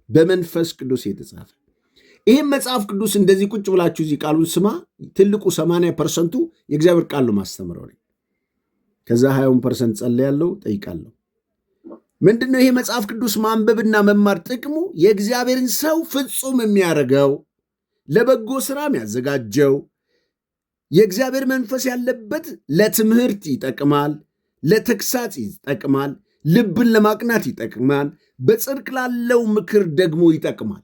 በመንፈስ ቅዱስ የተጻፈ። ይህም መጽሐፍ ቅዱስ እንደዚህ ቁጭ ብላችሁ እዚህ ቃሉን ስማ፣ ትልቁ 80%ቱ የእግዚአብሔር ቃል ነው ማስተምረው ነኝ። ከዛ 20% ጸልያለሁ፣ ጠይቃለሁ። ምንድነው ይሄ መጽሐፍ ቅዱስ ማንበብና መማር ጥቅሙ? የእግዚአብሔርን ሰው ፍጹም የሚያደርገው ለበጎ ስራ የሚያዘጋጀው የእግዚአብሔር መንፈስ ያለበት ለትምህርት ይጠቅማል፣ ለተግሳጽ ይጠቅማል፣ ልብን ለማቅናት ይጠቅማል፣ በጽድቅ ላለው ምክር ደግሞ ይጠቅማል።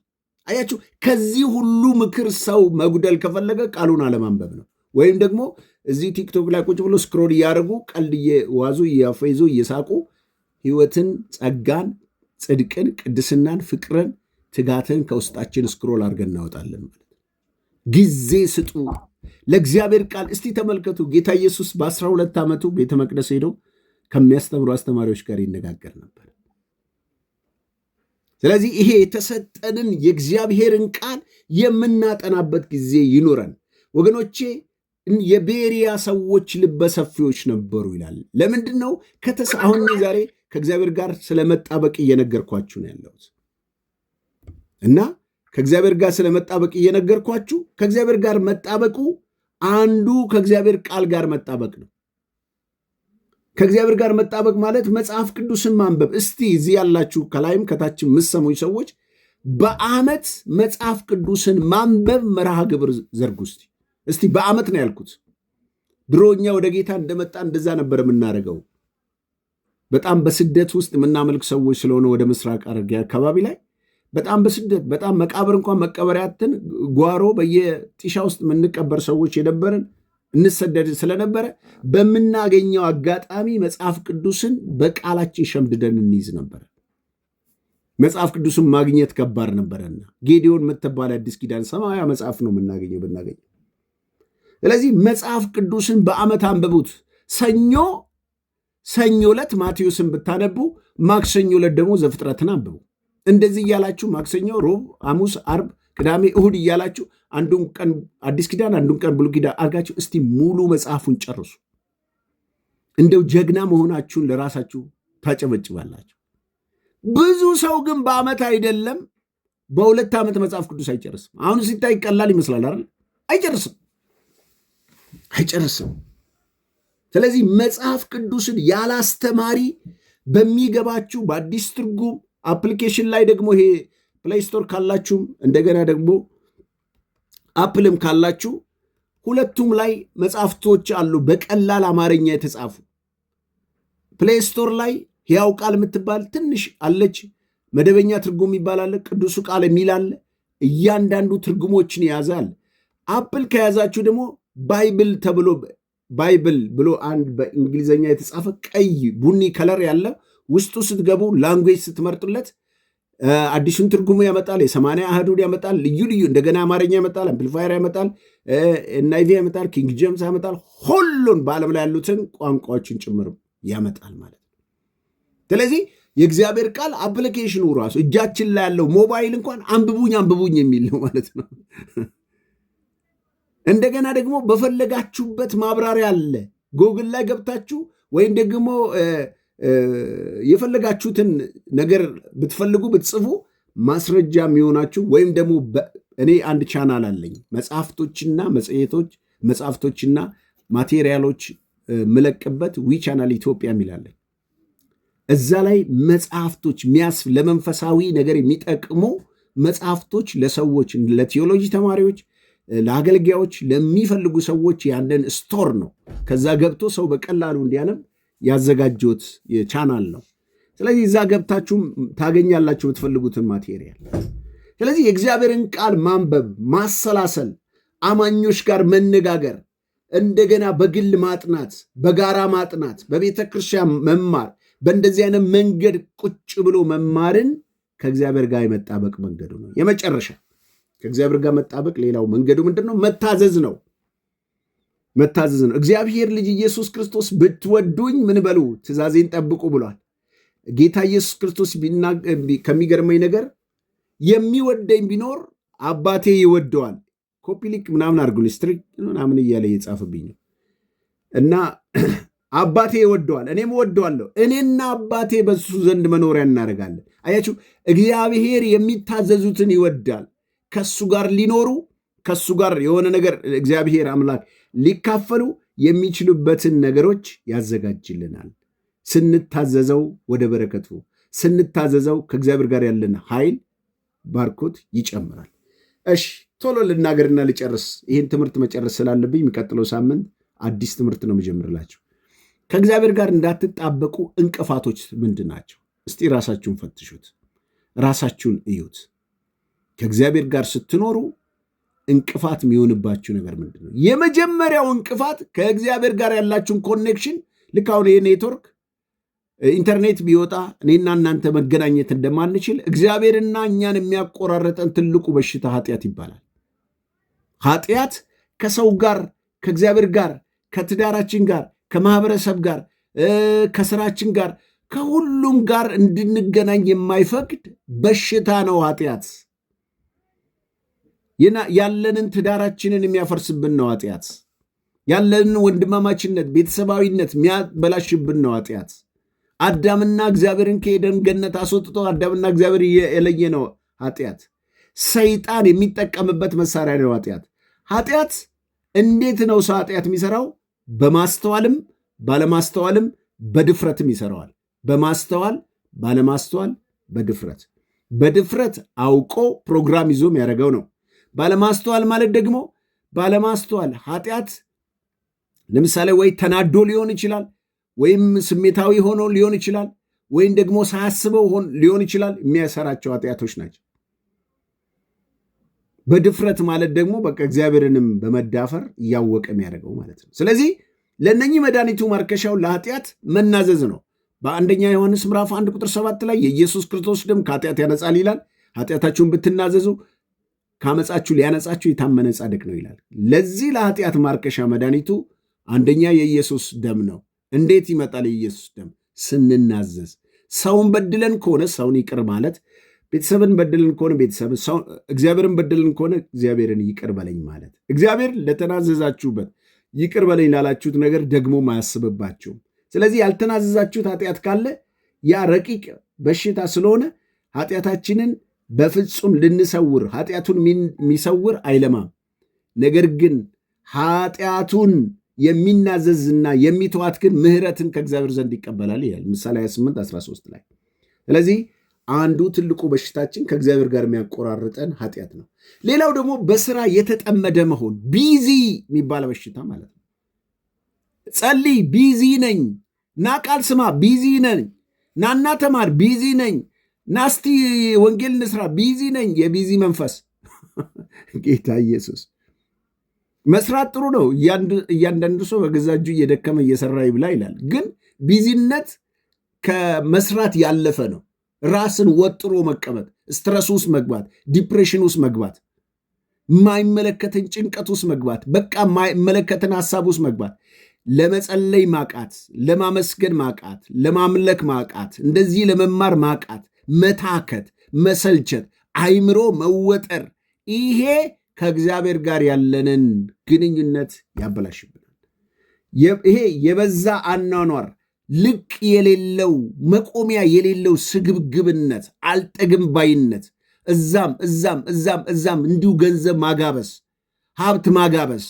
አያችሁ፣ ከዚህ ሁሉ ምክር ሰው መጉደል ከፈለገ ቃሉን አለማንበብ ነው። ወይም ደግሞ እዚህ ቲክቶክ ላይ ቁጭ ብሎ ስክሮል እያደረጉ ቀልድ እየዋዙ እያፈይዙ እየሳቁ ህይወትን፣ ጸጋን፣ ጽድቅን፣ ቅድስናን፣ ፍቅርን፣ ትጋትን ከውስጣችን ስክሮል አድርገን እናወጣለን ማለት። ጊዜ ስጡ ለእግዚአብሔር ቃል። እስቲ ተመልከቱ፣ ጌታ ኢየሱስ በ12 ዓመቱ ቤተ መቅደስ ሄደው ከሚያስተምሩ አስተማሪዎች ጋር ይነጋገር ነበር። ስለዚህ ይሄ የተሰጠንን የእግዚአብሔርን ቃል የምናጠናበት ጊዜ ይኑረን ወገኖቼ። የቤሪያ ሰዎች ልበሰፊዎች ነበሩ ይላል። ለምንድን ነው? አሁን ዛሬ ከእግዚአብሔር ጋር ስለመጣበቅ እየነገርኳችሁ ነው ያለሁት እና ከእግዚአብሔር ጋር ስለመጣበቅ እየነገርኳችሁ፣ ከእግዚአብሔር ጋር መጣበቁ አንዱ ከእግዚአብሔር ቃል ጋር መጣበቅ ነው። ከእግዚአብሔር ጋር መጣበቅ ማለት መጽሐፍ ቅዱስን ማንበብ። እስቲ እዚህ ያላችሁ ከላይም ከታችም የምትሰሙኝ ሰዎች በዓመት መጽሐፍ ቅዱስን ማንበብ መርሃ ግብር ዘርጉ። እስቲ በዓመት ነው ያልኩት። ድሮኛ ወደ ጌታ እንደመጣ እንደዛ ነበር የምናደርገው። በጣም በስደት ውስጥ የምናመልክ ሰዎች ስለሆነ ወደ ምስራቅ ሐረርጌ አካባቢ ላይ በጣም በስደት በጣም መቃብር እንኳን መቀበሪያትን ጓሮ በየጢሻ ውስጥ የምንቀበር ሰዎች የነበርን እንሰደድ ስለነበረ በምናገኘው አጋጣሚ መጽሐፍ ቅዱስን በቃላችን ሸምድደን እንይዝ ነበር። መጽሐፍ ቅዱስን ማግኘት ከባድ ነበረና ጌዲዮን የምትባል አዲስ ኪዳን ሰማያዊ መጽሐፍ ነው የምናገኘው ብናገኘው። ስለዚህ መጽሐፍ ቅዱስን በዓመት አንብቡት። ሰኞ ዕለት ማቴዎስን ብታነቡ፣ ማክሰኞ ዕለት ደግሞ ዘፍጥረትን አንብቡ። እንደዚህ እያላችሁ ማክሰኞ፣ ሮብ፣ ሐሙስ፣ አርብ፣ ቅዳሜ፣ እሁድ እያላችሁ አንዱን ቀን አዲስ ኪዳን አንዱን ቀን ብሉይ ኪዳን አድርጋችሁ እስቲ ሙሉ መጽሐፉን ጨርሱ። እንደው ጀግና መሆናችሁን ለራሳችሁ ታጨበጭባላችሁ። ብዙ ሰው ግን በዓመት አይደለም በ2 ዓመት መጽሐፍ ቅዱስ አይጨርስም። አሁን ሲታይ ቀላል ይመስላል አይደል? አይጨርስም። ስለዚህ መጽሐፍ ቅዱስን ያለ አስተማሪ በሚገባችሁ በአዲስ ትርጉም አፕሊኬሽን ላይ ደግሞ ይሄ ፕሌይ ስቶር ካላችሁም እንደገና ደግሞ አፕልም ካላችሁ ሁለቱም ላይ መጽሐፍቶች አሉ በቀላል አማርኛ የተጻፉ። ፕሌይ ስቶር ላይ ሕያው ቃል የምትባል ትንሽ አለች። መደበኛ ትርጉም ይባላል፣ ቅዱሱ ቃል የሚል አለ። እያንዳንዱ ትርጉሞችን ያዛል። አፕል ከያዛችሁ ደግሞ ባይብል ተብሎ ባይብል ብሎ አንድ በእንግሊዝኛ የተጻፈ ቀይ ቡኒ ከለር ያለ ውስጡ ስትገቡ ላንጉዌጅ ስትመርጡለት አዲሱን ትርጉሙ ያመጣል፣ የሰማንያ አህዱን ያመጣል፣ ልዩ ልዩ እንደገና አማርኛ ያመጣል፣ አምፕሊፋየር ያመጣል፣ ኤንአይቪ ያመጣል፣ ኪንግ ጄምስ ያመጣል። ሁሉን በዓለም ላይ ያሉትን ቋንቋዎችን ጭምር ያመጣል ማለት ነው። ስለዚህ የእግዚአብሔር ቃል አፕሊኬሽኑ ራሱ እጃችን ላይ ያለው ሞባይል እንኳን አንብቡኝ የሚል ነው ማለት ነው። እንደገና ደግሞ በፈለጋችሁበት ማብራሪያ አለ። ጎግል ላይ ገብታችሁ ወይም ደግሞ የፈለጋችሁትን ነገር ብትፈልጉ ብትጽፉ ማስረጃ የሚሆናችሁ ወይም ደግሞ እኔ አንድ ቻናል አለኝ መጽሐፍቶችና መጽሔቶች መጽሐፍቶችና ማቴሪያሎች ምለቅበት ዊ ቻናል ኢትዮጵያ የሚላለኝ እዛ ላይ መጽሐፍቶች ለመንፈሳዊ ነገር የሚጠቅሙ መጽሐፍቶች ለሰዎች ለቴዎሎጂ ተማሪዎች ለአገልጋዮች ለሚፈልጉ ሰዎች ያንን ስቶር ነው። ከዛ ገብቶ ሰው በቀላሉ እንዲያነብ ያዘጋጀሁት ቻናል ነው። ስለዚህ እዛ ገብታችሁ ታገኛላችሁ የምትፈልጉትን ማቴሪያል። ስለዚህ የእግዚአብሔርን ቃል ማንበብ፣ ማሰላሰል፣ አማኞች ጋር መነጋገር፣ እንደገና በግል ማጥናት፣ በጋራ ማጥናት፣ በቤተ ክርስቲያን መማር፣ በእንደዚህ አይነት መንገድ ቁጭ ብሎ መማርን ከእግዚአብሔር ጋር የመጣበቅ መንገዱ ነው። የመጨረሻ ከእግዚአብሔር ጋር መጣበቅ ሌላው መንገዱ ምንድን ነው? መታዘዝ ነው። መታዘዝ ነው። እግዚአብሔር ልጅ ኢየሱስ ክርስቶስ ብትወዱኝ ምን በሉ ትእዛዜን ጠብቁ ብሏል። ጌታ ኢየሱስ ክርስቶስ ከሚገርመኝ ነገር የሚወደኝ ቢኖር አባቴ ይወደዋል። ኮፒሊክ ምናምን አድርጉልኝ ስትሪክ ምናምን እያለ እየጻፍብኝ ነው። እና አባቴ ይወደዋል እኔም እወደዋለሁ፣ እኔና አባቴ በሱ ዘንድ መኖሪያ እናደርጋለን። አያችሁ፣ እግዚአብሔር የሚታዘዙትን ይወዳል። ከሱ ጋር ሊኖሩ ከሱ ጋር የሆነ ነገር እግዚአብሔር አምላክ ሊካፈሉ የሚችሉበትን ነገሮች ያዘጋጅልናል። ስንታዘዘው ወደ በረከቱ ስንታዘዘው ከእግዚአብሔር ጋር ያለን ኃይል ባርኮት ይጨምራል። እሺ ቶሎ ልናገርና ልጨርስ። ይህን ትምህርት መጨረስ ስላለብኝ የሚቀጥለው ሳምንት አዲስ ትምህርት ነው የምጀምርላችሁ። ከእግዚአብሔር ጋር እንዳትጣበቁ እንቅፋቶች ምንድን ናቸው? እስቲ ራሳችሁን ፈትሹት፣ ራሳችሁን እዩት። ከእግዚአብሔር ጋር ስትኖሩ እንቅፋት የሚሆንባችሁ ነገር ምንድን ነው? የመጀመሪያው እንቅፋት ከእግዚአብሔር ጋር ያላችሁን ኮኔክሽን፣ ልክ አሁን የኔትወርክ ኢንተርኔት ቢወጣ እኔና እናንተ መገናኘት እንደማንችል እግዚአብሔርና እኛን የሚያቆራረጠን ትልቁ በሽታ ኃጢአት ይባላል። ኃጢአት ከሰው ጋር ከእግዚአብሔር ጋር ከትዳራችን ጋር ከማህበረሰብ ጋር ከስራችን ጋር ከሁሉም ጋር እንድንገናኝ የማይፈቅድ በሽታ ነው ኃጢአት። ያለንን ትዳራችንን የሚያፈርስብን ነው ኃጢአት። ያለንን ወንድማማችነት ቤተሰባዊነት የሚያበላሽብን ነው ኃጢአት። አዳምና እግዚአብሔርን ከኤደን ገነት አስወጥቶ አዳምና እግዚአብሔር የለየ ነው ኃጢአት። ሰይጣን የሚጠቀምበት መሳሪያ ነው ኃጢአት። ኃጢአት እንዴት ነው ሰው ኃጢአት የሚሰራው? በማስተዋልም ባለማስተዋልም በድፍረትም ይሰራዋል። በማስተዋል ባለማስተዋል በድፍረት በድፍረት አውቆ ፕሮግራም ይዞ የሚያደርገው ነው። ባለማስተዋል ማለት ደግሞ ባለማስተዋል ኃጢአት ለምሳሌ ወይ ተናዶ ሊሆን ይችላል፣ ወይም ስሜታዊ ሆኖ ሊሆን ይችላል፣ ወይም ደግሞ ሳያስበው ሊሆን ይችላል። የሚያሰራቸው ኃጢአቶች ናቸው። በድፍረት ማለት ደግሞ በቃ እግዚአብሔርንም በመዳፈር እያወቀ የሚያደርገው ማለት ነው። ስለዚህ ለእነኚህ መድኃኒቱ ማርከሻው ለኃጢአት መናዘዝ ነው። በአንደኛ ዮሐንስ ምዕራፍ 1 ቁጥር 7 ላይ የኢየሱስ ክርስቶስ ደም ከኃጢአት ያነጻል ይላል። ኃጢአታችሁን ብትናዘዙ ከአመፃችሁ ሊያነጻችሁ የታመነ ጻድቅ ነው ይላል። ለዚህ ለኃጢአት ማርከሻ መድኃኒቱ አንደኛ የኢየሱስ ደም ነው። እንዴት ይመጣል የኢየሱስ ደም? ስንናዘዝ። ሰውን በድለን ከሆነ ሰውን ይቅር ማለት፣ ቤተሰብን በድለን ከሆነ ቤተሰብን፣ እግዚአብሔርን በድለን ከሆነ እግዚአብሔርን ይቅር በለኝ ማለት። እግዚአብሔር ለተናዘዛችሁበት ይቅር በለኝ ላላችሁት ነገር ደግሞ አያስብባችሁም። ስለዚህ ያልተናዘዛችሁት ኃጢአት ካለ ያ ረቂቅ በሽታ ስለሆነ ኃጢአታችንን በፍጹም ልንሰውር፣ ኃጢአቱን የሚሰውር አይለማም። ነገር ግን ኃጢአቱን የሚናዘዝና የሚተዋት ግን ምሕረትን ከእግዚአብሔር ዘንድ ይቀበላል ይላል ምሳሌ 28:13 ላይ። ስለዚህ አንዱ ትልቁ በሽታችን ከእግዚአብሔር ጋር የሚያቆራርጠን ኃጢአት ነው። ሌላው ደግሞ በስራ የተጠመደ መሆን፣ ቢዚ የሚባል በሽታ ማለት ነው። ጸልይ፣ ቢዚ ነኝ። ና ቃል ስማ፣ ቢዚ ነኝ። ናና ተማር፣ ቢዚ ነኝ። ናስቲ ወንጌል እንስራ፣ ቢዚ ነኝ። የቢዚ መንፈስ ጌታ ኢየሱስ። መስራት ጥሩ ነው። እያንዳንዱ ሰው በገዛ እጁ እየደከመ እየሰራ ይብላ ይላል። ግን ቢዚነት ከመስራት ያለፈ ነው። ራስን ወጥሮ መቀመጥ፣ ስትረስ ውስጥ መግባት፣ ዲፕሬሽን ውስጥ መግባት፣ የማይመለከትን ጭንቀት ውስጥ መግባት፣ በቃ የማይመለከትን ሀሳብ ውስጥ መግባት፣ ለመጸለይ ማቃት፣ ለማመስገን ማቃት፣ ለማምለክ ማቃት፣ እንደዚህ ለመማር ማቃት፣ መታከት፣ መሰልቸት፣ አይምሮ መወጠር፣ ይሄ ከእግዚአብሔር ጋር ያለንን ግንኙነት ያበላሽብናል። ይሄ የበዛ አኗኗር፣ ልቅ የሌለው መቆሚያ የሌለው ስግብግብነት፣ አልጠግም ባይነት፣ እዛም እንዲሁ ገንዘብ ማጋበስ፣ ሀብት ማጋበስ፣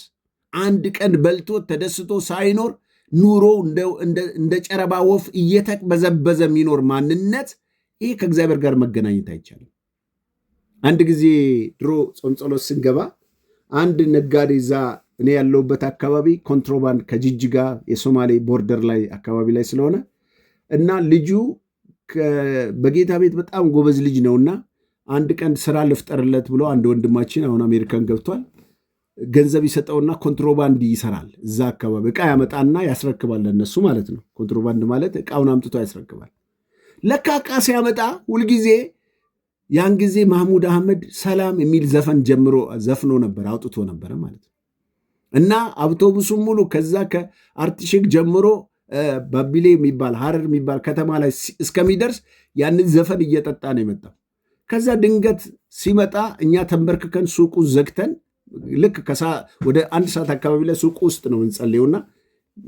አንድ ቀን በልቶ ተደስቶ ሳይኖር ኑሮ እንደ ጨረባ ወፍ እየተቅበዘበዘ የሚኖር ማንነት፣ ይሄ ከእግዚአብሔር ጋር መገናኘት አይቻልም። አንድ ጊዜ ድሮ ጾም ጸሎት ስንገባ አንድ ነጋዴ እዛ እኔ ያለሁበት አካባቢ ኮንትሮባንድ ከጅጅጋ የሶማሌ ቦርደር ላይ አካባቢ ላይ ስለሆነ እና ልጁ በጌታ ቤት በጣም ጎበዝ ልጅ ነውና አንድ ቀን ስራ ልፍጠርለት ብሎ አንድ ወንድማችን አሁን አሜሪካን ገብቷል ገንዘብ ይሰጠውና ኮንትሮባንድ ይሰራል። እዛ አካባቢ ዕቃ ያመጣና ያስረክባል ለነሱ ማለት ነው። ኮንትሮባንድ ማለት ዕቃውን አምጥቶ ያስረክባል። ለካ ዕቃ ሲያመጣ ሁልጊዜ ያን ጊዜ ማህሙድ አህመድ ሰላም የሚል ዘፈን ዘፍኖ ነበር አውጥቶ ነበረ ማለት ነው። እና አውቶቡሱም ሙሉ ከዛ ከአርቲሼክ ጀምሮ ባቢሌ የሚባል ሀረር የሚባል ከተማ ላይ እስከሚደርስ ያንን ዘፈን እየጠጣ ነው የመጣው። ከዛ ድንገት ሲመጣ እኛ ተንበርክከን ሱቁ ዘግተን ልክ ወደ 1 ሰዓት አካባቢ ላይ ሱቁ ውስጥ ነው እንጸልየውና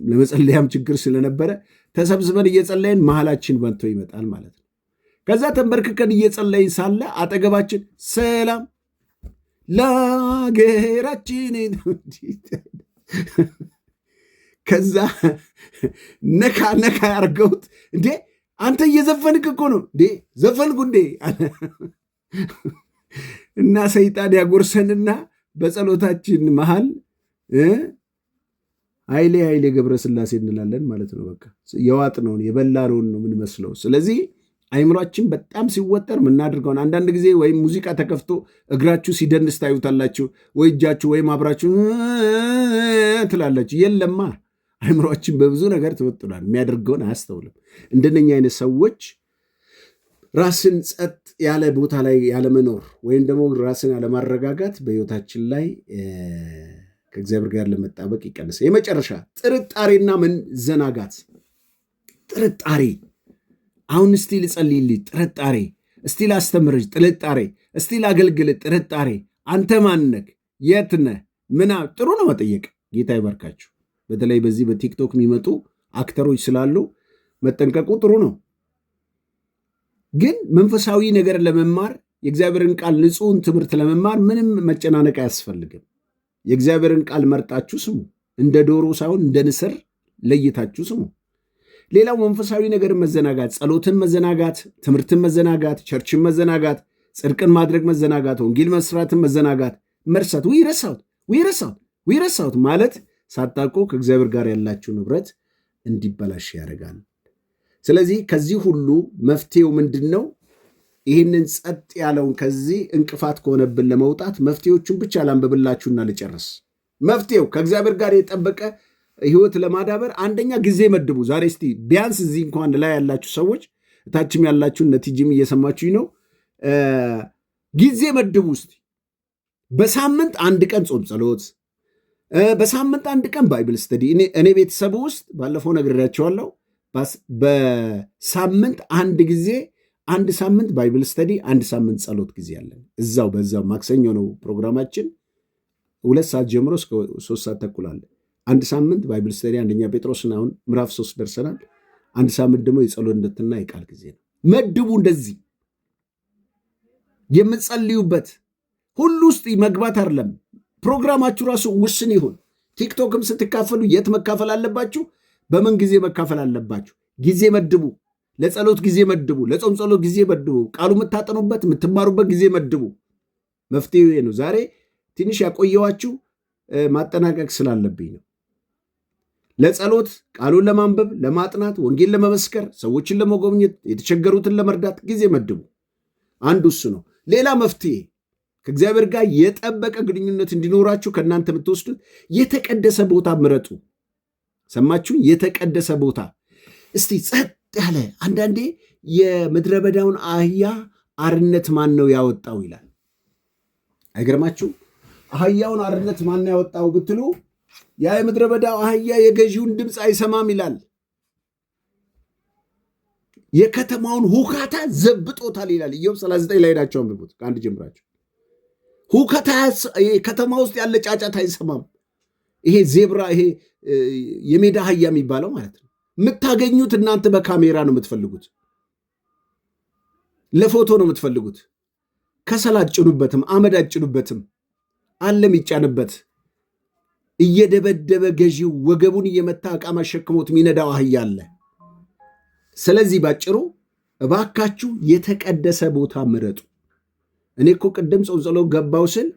ለመጸለያም ችግር ስለነበረ ተሰብስበን እየጸለይን መሃላችን መጥቶ ይመጣል ማለት ነው። ከዛ ተንበርክከን እየጸለይን ሳለ አጠገባችን ሰላም ለሀገራችን፣ ከዛ ነካ ያርገውት እንዴ አንተ እየዘፈንክ እኮ ነው እንዴ ዘፈንኩ እንዴ እና ሰይጣን ያጎርሰንና በጸሎታችን መሃል ኃይሌ ገብረስላሴ እንላለን ማለት ነው። በቃ የዋጥነውን የበላነውን ነው የምንመስለው። ስለዚህ አይምሯችን በጣም ሲወጠር የምናደርገውን አንዳንድ ጊዜ ወይም ሙዚቃ ተከፍቶ እግራችሁ ሲደንስ ታዩታላችሁ፣ ወይ እጃችሁ ወይም አብራችሁ ትላላችሁ። የለማ አይምሯችን በብዙ ነገር ተወጥሯል። የሚያደርገውን አያስተውልም። እንደነኛ አይነት ሰዎች ራስን ጸጥ ያለ ቦታ ላይ ያለመኖር ወይም ደግሞ ራስን ያለማረጋጋት በሕይወታችን ላይ ከእግዚአብሔር ጋር ለመጣበቅ ይቀንሳል። የመጨረሻ ጥርጣሬና መዘናጋት። ጥርጣሬ አሁን እስቲ ልጸልይልህ፣ ጥርጣሬ፣ እስቲ ላስተምርህ፣ ጥርጣሬ፣ እስቲ ላገልግልህ፣ ጥርጣሬ። አንተ ማንነህ? የት ነህ? ጥሩ ነው መጠየቅ። ጌታ ይባርካችሁ። በተለይ በዚህ በቲክቶክ የሚመጡ አክተሮች ስላሉ መጠንቀቁ ጥሩ ነው። ግን መንፈሳዊ ነገር ለመማር የእግዚአብሔርን ቃል ንጹሕን ትምህርት ለመማር ምንም መጨናነቅ አያስፈልግም። የእግዚአብሔርን ቃል መርጣችሁ ስሙ። እንደ ዶሮ ሳይሆን እንደ ንስር ለይታችሁ ስሙ። ሌላው መንፈሳዊ ነገር መዘናጋት፣ ጸሎትን መዘናጋት፣ ትምህርትን መዘናጋት፣ ቸርችን መዘናጋት፣ ጽድቅን ማድረግ መዘናጋት፣ ወንጌል መስራትን መዘናጋት፣ መርሳት፣ ረሳሁት ማለት ሳታውቁ ከእግዚአብሔር ጋር ያላችሁ ንብረት እንዲበላሽ ያደርጋል። ስለዚህ ከዚህ ሁሉ መፍትሄው ምንድን ነው? ይህንን ጸጥ ያለውን ከዚህ እንቅፋት ከሆነብን ለመውጣት መፍትሄዎቹን ብቻ ላንብብላችሁና ልጨርስ። መፍትሄው ከእግዚአብሔር ጋር የጠበቀ ህይወት ለማዳበር አንደኛ ጊዜ መድቡ። ዛሬ እስቲ ቢያንስ እዚህ እንኳን ላይ ያላችሁ ሰዎች እታችም ያላችሁ ነቲጅም እየሰማችሁኝ ነው። ጊዜ መድቡ። እስቲ በሳምንት 1 ቀን ጾም ጸሎት፣ በሳምንት 1 ቀን ባይብል ስተዲ። እኔ ቤተሰቡ ውስጥ ባለፈው ነግሬያቸዋለሁ። በሳምንት 1 ጊዜ 1 ሳምንት ባይብል ስተዲ፣ 1 ሳምንት ጸሎት ጊዜ አለን። በዛው ማክሰኞ ነው ፕሮግራማችን። 2 ሰዓት ጀምሮ እስከ 3 ሰዓት ተኩል አለ። 1 ሳምንት ባይብል ስተዲ፣ 1ኛ ጴጥሮስን አሁን ምዕራፍ 3 ደርሰናል። 1 ሳምንት ደግሞ የጸሎትና የቃል ጊዜ ነው። መድቡ። እንደዚህ የምትጸልዩበት ሁሉ ውስጥ መግባት አይደለም። ፕሮግራማችሁ ራሱ ውስን ይሁን። ቲክቶክም ስትካፈሉ የት መካፈል አለባችሁ? በምን ጊዜ መካፈል አለባችሁ? ጊዜ መድቡ። ለጸሎት ጊዜ መድቡ። ለጾም ጸሎት ጊዜ መድቡ። ቃሉ የምታጠኑበት የምትማሩበት ጊዜ መድቡ። መፍትሄው ነው። ዛሬ ትንሽ ያቆየዋችሁ ማጠናቀቅ ስላለብኝ ነው። ለጸሎት ቃሉን ለማንበብ ለማጥናት፣ ወንጌል ለመመስከር፣ ሰዎችን ለመጎብኘት፣ የተቸገሩትን ለመርዳት ጊዜ መድቡ። አንዱ እሱ ነው። ሌላ መፍትሄ ከእግዚአብሔር ጋር የጠበቀ ግንኙነት እንዲኖራችሁ ከእናንተ የምትወስዱት የተቀደሰ ቦታ ምረጡ። ሰማችሁ? የተቀደሰ ቦታ። እስቲ ጸጥ ያለ አንዳንዴ የምድረ በዳውን አህያ አርነት ማን ነው ያወጣው ይላል። አይገርማችሁ? አህያውን አርነት ማን ያወጣው ብትሉ ያ የምድረ በዳው አህያ የገዢውን ድምፅ አይሰማም ይላል። የከተማውን ሁካታ ዘብጦታል ይላል። ኢዮብ 39 ላይ ሄዳችሁ አንብቡት ከአንድ ጀምራችሁ። ሁካታ ከተማ ውስጥ ያለ ጫጫታ አይሰማም። ይሄ ዜብራ፣ ይሄ የሜዳ አህያ የሚባለው ማለት ነው። የምታገኙት እናንተ በካሜራ ነው የምትፈልጉት፣ ለፎቶ ነው የምትፈልጉት። ከሰል አትጭኑበትም፣ አመድ አትጭኑበትም፣ አለም ይጫንበት። እየደበደበ ገዢው ወገቡን እየመታ ዕቃ ማሸክሞት የሚነዳው አህያ አለ። ስለዚህ ባጭሩ እባካችሁ የተቀደሰ ቦታ ምረጡ። እኔ እኮ ቅድም ጾም ጸሎት ገባው ስል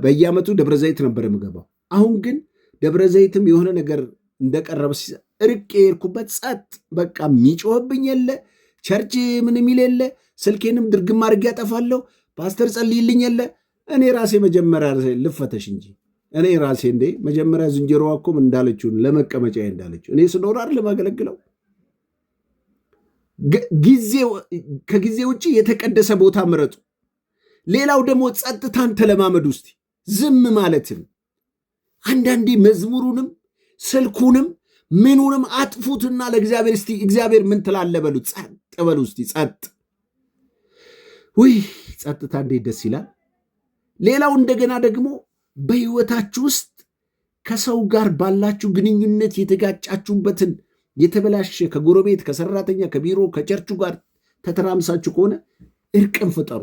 በየዓመቱ ደብረ ዘይት ነበር የምገባው። አሁን ግን ደብረ ዘይትም የሆነ ነገር እንደቀረበ ርቄ የሄድኩበት ጸጥ፣ በቃ የሚጮህብኝ የለ፣ ቸርች ምን የሚል የለ፣ ስልኬንም ድርግም አድርጌ ያጠፋለሁ፣ ፓስተር ጸልይልኝ የለ። እኔ ራሴ መጀመሪያ ልፈተሽ እንጂ እኔ ራሴ እንዴ መጀመሪያ ዝንጀሮዋ እኮ እንዳለችውን ለመቀመጫ እንዳለችው እኔ ስኖር አይደል ማገለግለው። ከጊዜ ውጭ የተቀደሰ ቦታ ምረጡ። ሌላው ደግሞ ጸጥታን ተለማመዱ። ውስጥ ዝም ማለትን አንዳንዴ መዝሙሩንም ስልኩንም ምኑንም አጥፉትና ለእግዚአብሔር እስቲ እግዚአብሔር ምን ትላለህ በሉት። ጸጥ በሉ እስቲ ጸጥ። ውይ ጸጥታ እንዴት ደስ ይላል። ሌላው እንደገና ደግሞ በሕይወታችሁ ውስጥ ከሰው ጋር ባላችሁ ግንኙነት የተጋጫችሁበትን የተበላሸ ከጎረቤት፣ ከሰራተኛ፣ ከቢሮ፣ ከቸርቹ ጋር ተተራምሳችሁ ከሆነ እርቅን ፍጠሩ፣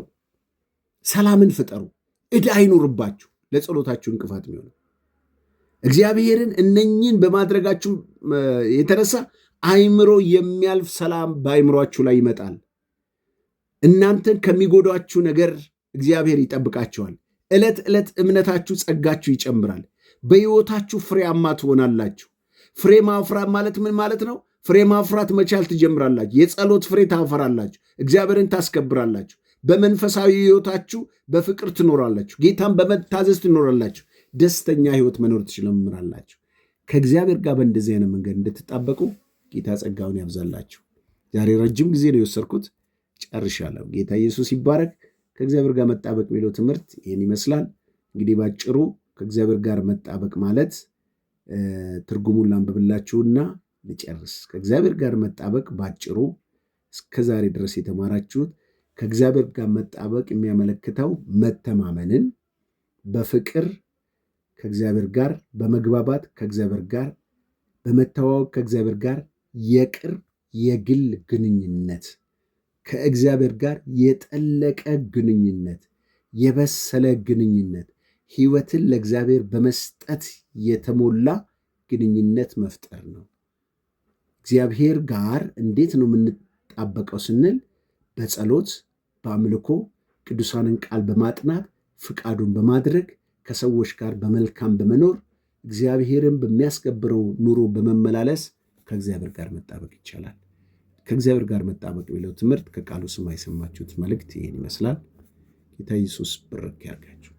ሰላምን ፍጠሩ። ዕዳ አይኑርባችሁ ለጸሎታችሁ እንቅፋት የሚሆነው እግዚአብሔርን እነኝን በማድረጋችሁ የተነሳ አይምሮ የሚያልፍ ሰላም በአይምሯችሁ ላይ ይመጣል። እናንተን ከሚጎዷችሁ ነገር እግዚአብሔር ይጠብቃችኋል። ዕለት ዕለት እምነታችሁ፣ ጸጋችሁ ይጨምራል። በሕይወታችሁ ፍሬያማ ትሆናላችሁ። ፍሬ ማፍራት ማለት ምን ማለት ነው? ፍሬ ማፍራት መቻል ትጀምራላችሁ። የጸሎት ፍሬ ታፈራላችሁ። እግዚአብሔርን ታስከብራላችሁ። በመንፈሳዊ ሕይወታችሁ በፍቅር ትኖራላችሁ። ጌታን በመታዘዝ ትኖራላችሁ። ደስተኛ ሕይወት መኖር ትችላላችሁ። ከእግዚአብሔር ጋር በእንደዚህ አይነት መንገድ እንድትጣበቁ ጌታ ጸጋውን ያብዛላችሁ። ዛሬ ረጅም ጊዜ ነው የወሰድኩት፣ ጨርሻለሁ። ጌታ ኢየሱስ ይባረክ። ከእግዚአብሔር ጋር መጣበቅ የሚለው ትምህርት ይህን ይመስላል። እንግዲህ ባጭሩ ከእግዚአብሔር ጋር መጣበቅ ማለት ትርጉሙን ላንብብላችሁና ልጨርስ። ከእግዚአብሔር ጋር መጣበቅ ባጭሩ እስከዛሬ ድረስ የተማራችሁት ከእግዚአብሔር ጋር መጣበቅ የሚያመለክተው መተማመንን፣ በፍቅር ከእግዚአብሔር ጋር በመግባባት ከእግዚአብሔር ጋር በመተዋወቅ ከእግዚአብሔር ጋር የቅርብ የግል ግንኙነት፣ ከእግዚአብሔር ጋር የጠለቀ ግንኙነት፣ የበሰለ ግንኙነት፣ ሕይወትን ለእግዚአብሔር በመስጠት የተሞላ ግንኙነት መፍጠር ነው። እግዚአብሔር ጋር እንዴት ነው የምንጣበቀው ስንል በጸሎት፣ በአምልኮ፣ ቅዱሳንን ቃል በማጥናት ፍቃዱን በማድረግ ከሰዎች ጋር በመልካም በመኖር እግዚአብሔርን በሚያስከብረው ኑሮ በመመላለስ ከእግዚአብሔር ጋር መጣበቅ ይቻላል። ከእግዚአብሔር ጋር መጣበቅ የሚለው ትምህርት ከቃሉ ስማ የሰማችሁት መልእክት ይህን ይመስላል። ጌታ ኢየሱስ ብርክ ያርጋችሁ።